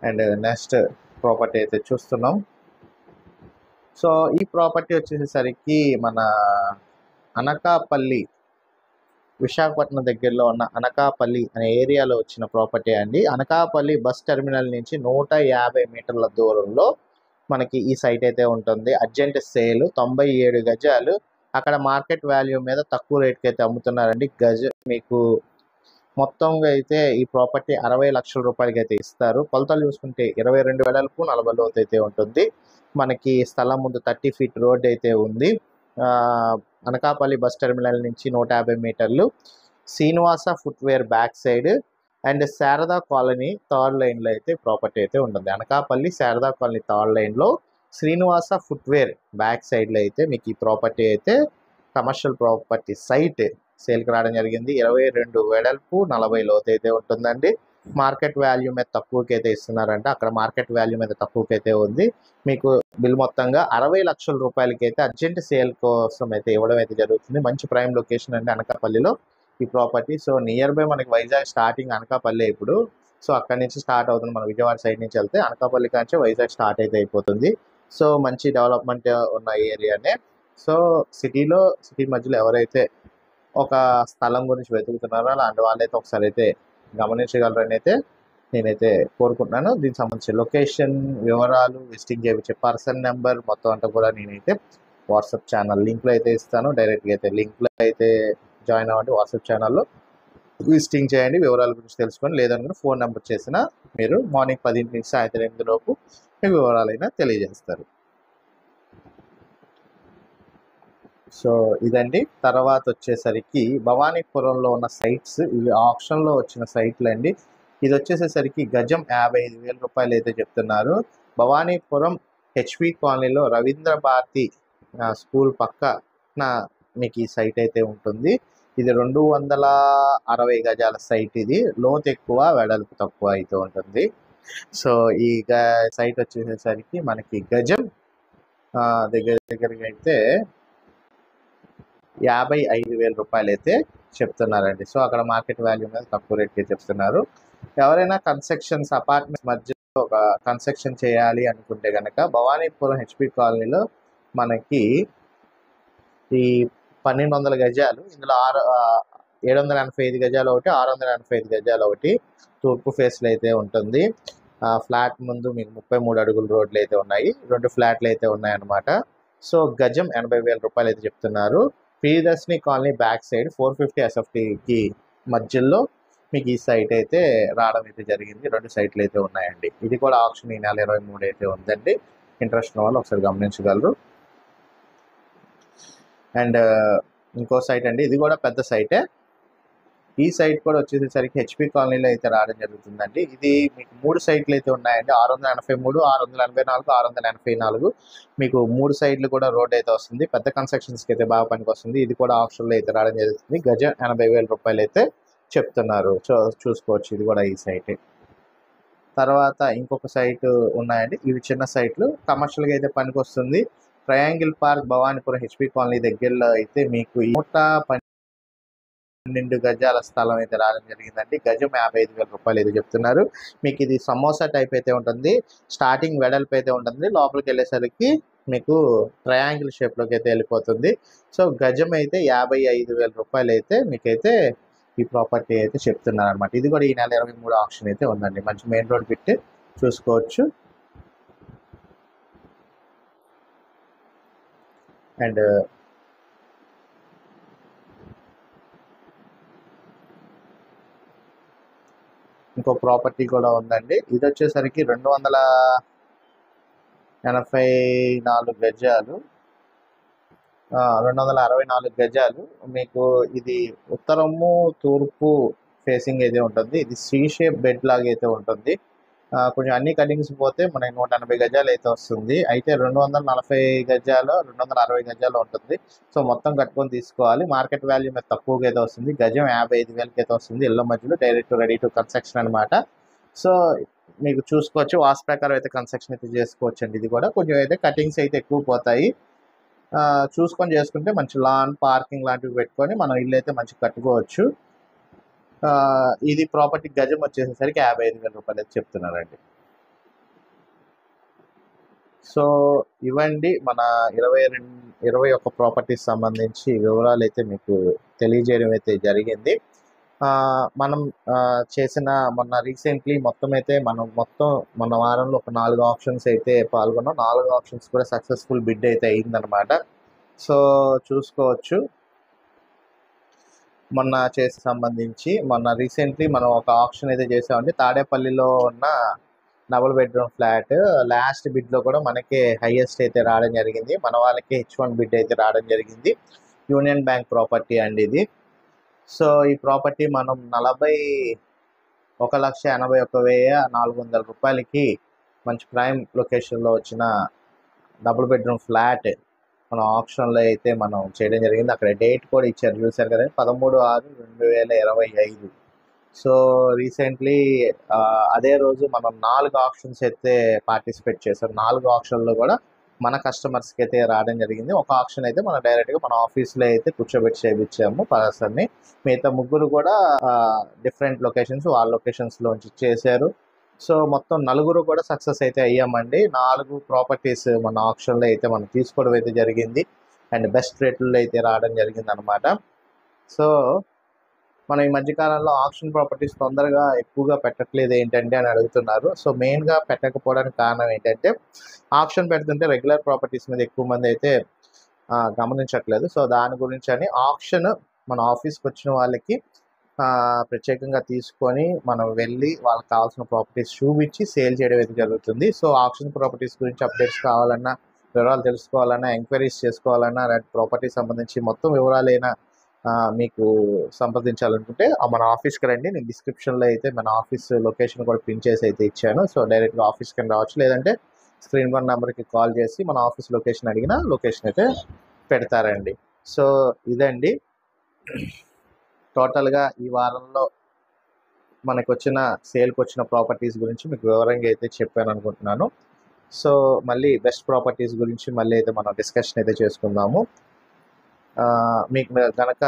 అండ్ నెక్స్ట్ ప్రాపర్టీ అయితే చూస్తున్నాం. సో ఈ ప్రాపర్టీ వచ్చేసరికి మన అనకాపల్లి, విశాఖపట్నం దగ్గరలో ఉన్న అనకాపల్లి అనే ఏరియాలో వచ్చిన ప్రాపర్టీ అండి. అనకాపల్లి బస్ టెర్మినల్ నుంచి 150 మీటర్ల దూరంలో మనకి ఈ సైట్ అయితే ఉంటుంది. అర్జెంట్ సేల్ 97 గజాలు. అక్కడ మార్కెట్ వాల్యూ మీద తక్కువ రేట్కి అయితే అమ్ముతున్నారండి. మీకు మొత్తంగా అయితే ఈ ప్రాపర్టీ 60 లక్షల రూపాయలకి అయితే ఇస్తారు. కొలతలు చూసుకుంటే 22 వెడల్పు 40 లోతు అయితే ఉంటుంది. మనకి స్థలం ముందు 30 ఫీట్ రోడ్ అయితే ఉంది. అనకాపల్లి బస్ టెర్మినల్ నుంచి 150 మీటర్లు. Srinivasa footwear back side and Sharada colony third లైన్లో అయితే ప్రాపర్టీ అయితే ఉంటుంది. అనకాపల్లి శారదా కాలనీ థర్డ్ లైన్లో శ్రీనివాస ఫుట్వేర్ బ్యాక్ సైడ్లో అయితే మీకు ఈ ప్రాపర్టీ అయితే కమర్షియల్ ప్రాపర్టీ సైట్ సేల్కి రావడం జరిగింది. 22 వెడల్పు 40 లోతు అయితే ఉంటుందండి. మార్కెట్ వాల్యూ మీద తక్కువకి అయితే ఇస్తున్నారంట. అక్కడ మార్కెట్ వాల్యూ మీద తక్కువకి అయితే ఉంది. మీకు బిల్ మొత్తంగా 60 లక్షల రూపాయలకి అయితే అర్జెంట్ సేల్ కోసం అయితే ఇవ్వడం అయితే జరుగుతుంది. మంచి ప్రైమ్ లొకేషన్ అండి అనకాపల్లిలో ఈ ప్రాపర్టీ. సో నియర్ బై మనకి వైజాగ్ స్టార్టింగ్ అనకాపల్లి ఇప్పుడు. సో అక్కడి నుంచి స్టార్ట్ అవుతుంది. మన విజయవాడ సైడ్ నుంచి వెళ్తే అనకాపల్లి కాంచి వైజాగ్ స్టార్ట్ అయితే అయిపోతుంది. సో మంచి డెవలప్మెంట్ ఉన్న ఏరియానే. సో సిటీ మధ్యలో ఎవరైతే ఒక స్థలం గురించి వెతుకుతున్నారో అలాంటి వాళ్ళైతే ఒకసారి అయితే గమనించగలరని అయితే నేనైతే కోరుకుంటున్నాను. దీనికి సంబంధించిన లొకేషన్ వివరాలు, విజిటింగ్ చేయించే పర్సన్ నెంబర్ మొత్తం అంతా కూడా నేనైతే వాట్సాప్ ఛానల్ లింక్లో అయితే ఇస్తాను. డైరెక్ట్గా అయితే లింక్లో అయితే జాయిన్ అవ్వండి. వాట్సాప్ ఛానల్లో విజిటింగ్ చేయండి, వివరాల గురించి తెలుసుకొని. లేదనుకుంటే ఫోన్ నెంబర్ చేసిన మీరు మార్నింగ్ 10 నుంచి సాయంత్రం 8 లోపు మీ వివరాలైనా తెలియజేస్తారు. సో ఇదండి. తర్వాత వచ్చేసరికి భవానీపురంలో ఉన్న సైట్స్ ఇవి ఆప్షన్లో వచ్చిన సైట్లు అండి. ఇది వచ్చేసేసరికి గజం 55,000 రూపాయలు అయితే చెప్తున్నారు. భవానీపురం హెచ్పి కాలనీలో రవీంద్ర భారతి స్కూల్ పక్కన మీకు ఈ సైట్ అయితే ఉంటుంది. ఇది 260 గజాల సైట్. ఇది లోతు ఎక్కువ, వెడల్పు తక్కువ అయితే ఉంటుంది. సో ఈ సైట్ వచ్చేసేసరికి మనకి గజం దగ్గర దగ్గరగా అయితే 55,000 రూపాయలు అయితే చెప్తున్నారండి. సో అక్కడ మార్కెట్ వాల్యూ మీద తక్కువ రేట్కి చెప్తున్నారు. ఎవరైనా కన్స్ట్రక్షన్స్ అపార్ట్మెంట్స్ మధ్యలో ఒక కన్స్ట్రక్షన్ చేయాలి అనుకుంటే కనుక భవానీపురం హెచ్పి కాలనీలో మనకి ఈ 1200 గజాలు, ఇందులో 785 గజాలు ఒకటి, 685 గజాలు ఒకటి తూర్పు ఫేస్లో అయితే ఉంటుంది. ఫ్లాట్ ముందు మీకు 33 అడుగుల రోడ్లు అయితే ఉన్నాయి, 2 ఫ్లాట్లు అయితే ఉన్నాయన్నమాట. సో గజం 80,000 రూపాయలు అయితే చెప్తున్నారు. ప్రియదర్శిని కాలనీ బ్యాక్ సైడ్ 450 ఎస్ఎఫ్టీకి మధ్యలో మీకు ఈ సైట్ అయితే రావడం అయితే జరిగింది. 2 సైట్లు అయితే ఉన్నాయండి. ఇది కూడా ఆప్షన్ ఈ నెల 23 అయితే ఉందండి. ఇంట్రెస్ట్ ఉన్న వాళ్ళు ఒకసారి గమనించగలరు. అండ్ ఇంకో సైట్ అండి, ఇది కూడా పెద్ద సైటే. ఈ సైట్ కూడా వచ్చేసరికి హెచ్పి కాలనీలో అయితే రావడం జరుగుతుందండి. ఇది మీకు 3 సైట్లు అయితే ఉన్నాయండి. 683, 684, 684 మీకు 3 సైడ్లు కూడా రోడ్ అయితే వస్తుంది. పెద్ద కన్స్ట్రక్షన్స్కి అయితే బాగా పనికి వస్తుంది. ఇది కూడా ఆప్షన్లో అయితే రావడం జరుగుతుంది. గజం 80,000 రూపాయలు అయితే చెప్తున్నారు. చూసుకోవచ్చు, ఇది కూడా ఈ సైటే. తర్వాత ఇంకొక సైట్ ఉన్నాయండి. ఇవి చిన్న సైట్లు, కమర్షియల్గా అయితే పనికి వస్తుంది. Triangle park Bhavanipuram HP colony దగ్గరలో అయితే మీకు 112 గజాల స్థలం అయితే రావడం జరిగిందండి. గజం 55,000 రూపాయలు అయితే చెప్తున్నారు. మీకు ఇది సమోసా టైప్ అయితే ఉంటుంది. స్టార్టింగ్ వెడల్పు అయితే ఉంటుంది, లోపలికి వెళ్ళేసరికి మీకు ట్రయాంగిల్ షేప్లోకి అయితే వెళ్ళిపోతుంది. సో గజం అయితే 55,000 రూపాయలు అయితే మీకైతే ఈ ప్రాపర్టీ అయితే చెప్తున్నారు అనమాట. ఇది కూడా ఈ నెల 23 ఆప్షన్ అయితే ఉందండి. మంచి మెయిన్ రోడ్ పెట్టి చూసుకోవచ్చు. అండ్ ఇంకో ప్రాపర్టీ కూడా ఉందండి. ఇది వచ్చేసరికి 284 గజాలు, 264 గజాలు. మీకు ఇది ఉత్తరము తూర్పు ఫేసింగ్ అయితే ఉంటుంది. ఇది సి షేప్ బెడ్ లాగా అయితే ఉంటుంది. కొంచెం అన్ని కటింగ్స్ పోతే మనకి 180 గజాలు అయితే వస్తుంది. అయితే 240 గజాలు, 260 గజాలు ఉంటుంది. సో మొత్తం కట్టుకొని తీసుకోవాలి. మార్కెట్ వాల్యూ మీద తక్కువగా అయితే వస్తుంది. గజం 55,000కి అయితే వస్తుంది. ఇళ్ళ మధ్యలో డైరెక్ట్ రెడీ టు కన్స్ట్రక్షన్ అనమాట. సో మీకు చూసుకోవచ్చు, వాస్తు ప్రకారం అయితే కన్స్ట్రక్షన్ అయితే చేసుకోవచ్చు అండి. ఇది కూడా కొంచెం అయితే కటింగ్స్ అయితే ఎక్కువ పోతాయి. చూసుకొని చేసుకుంటే మంచి లాన్, పార్కింగ్ లాంటివి పెట్టుకొని మనం ఇల్లు అయితే మంచిగా కట్టుకోవచ్చు. ఇది ప్రాపర్టీ గజం వచ్చేసరికి 55,000 రూపాయలు అయితే చెప్తున్నారండి. సో ఇవ్వండి మన 21 ప్రాపర్టీస్ సంబంధించి వివరాలు అయితే మీకు తెలియజేయడం అయితే జరిగింది. మనం చేసిన మొన్న రీసెంట్లీ మొత్తం మన వారంలో ఒక 4 ఆప్షన్స్ అయితే పాల్గొన్నాం. 4 ఆప్షన్స్ కూడా సక్సెస్ఫుల్ బిడ్ అయితే అయిందనమాట. సో చూసుకోవచ్చు, మొన్న సంబంధించి మొన్న రీసెంట్లీ మనం ఒక ఆప్షన్ అయితే చేసామండి. తాడేపల్లిలో ఉన్న డబుల్ బెడ్రూమ్ ఫ్లాట్ లాస్ట్ బిడ్లో కూడా మనకి హైయెస్ట్ అయితే రావడం జరిగింది. మన వాళ్ళకి H1 బిడ్ అయితే రావడం జరిగింది. యూనియన్ బ్యాంక్ ప్రాపర్టీ అండి ఇది. సో ఈ ప్రాపర్టీ మనం 41,81,400 రూపాయలకి మంచి ప్రైమ్ లొకేషన్లో వచ్చిన డబుల్ బెడ్రూమ్ ఫ్లాట్ మన ఆప్షన్లో అయితే మనం చేయడం జరిగింది. అక్కడ డేట్ కూడా ఇచ్చారు, చూసారు కదా, 13/6/2025. సో రీసెంట్లీ అదే రోజు మనం 4 ఆప్షన్స్ అయితే పార్టిసిపేట్ చేశాం. 4 ఆప్షన్లో కూడా మన కస్టమర్స్కి అయితే రావడం జరిగింది. ఒక ఆప్షన్ అయితే మనం డైరెక్ట్గా మన ఆఫీస్లో అయితే కూర్చోబెట్టి చేయించాము పర్సన్ని. మిగతా 3 కూడా డిఫరెంట్ లొకేషన్స్, వాళ్ళ లొకేషన్స్లోంచి చేశారు. సో మొత్తం 4 కూడా సక్సెస్ అయితే అయ్యామండి. 4 ప్రాపర్టీస్ మన ఆప్షన్లో అయితే మనం తీసుకోవడం అయితే జరిగింది. అండ్ బెస్ట్ రేట్లో అయితే రావడం జరిగింది అనమాట. సో మనం ఈ మధ్యకాలంలో ఆప్షన్ ప్రాపర్టీస్ తొందరగా ఎక్కువగా పెట్టట్లేదు ఏంటంటే అని అడుగుతున్నారు. సో మెయిన్గా పెట్టకపోవడానికి కారణం ఏంటంటే ఆప్షన్ పెడుతుంటే రెగ్యులర్ ప్రాపర్టీస్ మీద ఎక్కువ మంది అయితే గమనించట్లేదు. సో దాని గురించి అని ఆప్షన్ మన ఆఫీస్కి వచ్చిన వాళ్ళకి ప్రత్యేకంగా తీసుకొని మనం వెళ్ళి వాళ్ళకి కావాల్సిన ప్రాపర్టీస్ చూపించి సేల్ చేయడం అయితే జరుగుతుంది. సో ఆప్షన్ ప్రాపర్టీస్ గురించి అప్డేట్స్ కావాలన్నా, వివరాలు తెలుసుకోవాలన్నా, ఎంక్వైరీస్ చేసుకోవాలన్నా, ప్రాపర్టీస్ సంబంధించి మొత్తం వివరాలైనా మీకు సంప్రదించాలనుకుంటే మన ఆఫీస్కి రండి. నేను డిస్క్రిప్షన్లో అయితే మన ఆఫీస్ లొకేషన్ కూడా పిన్ చేసి అయితే ఇచ్చాను. సో డైరెక్ట్గా ఆఫీస్కి రావచ్చు, లేదంటే స్క్రీన్ వన్ నెంబర్కి కాల్ చేసి మన ఆఫీస్ లొకేషన్ అడిగినా లొకేషన్ అయితే పెడతారండి. సో ఇదండి టోటల్గా ఈ వారంలో మనకు వచ్చిన సేల్కి వచ్చిన ప్రాపర్టీస్ గురించి మీకు వివరంగా అయితే చెప్పాను అనుకుంటున్నాను. సో మళ్ళీ బెస్ట్ ప్రాపర్టీస్ గురించి మళ్ళీ అయితే మనం డిస్కషన్ అయితే చేసుకుందాము. మీకు కనుక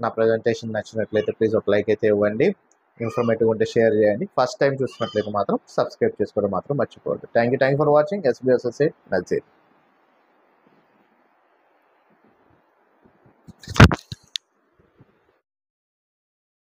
నా ప్రజెంటేషన్ నచ్చినట్లయితే ప్లీజ్ ఒక లైక్ అయితే ఇవ్వండి. ఇన్ఫర్మేటివ్ ఉంటే షేర్ చేయండి. ఫస్ట్ టైం చూసినట్లయితే మాత్రం సబ్స్క్రైబ్ చేసుకోవడం మాత్రం మర్చిపోవద్దు. Thank you for watching. SB associate Nazir.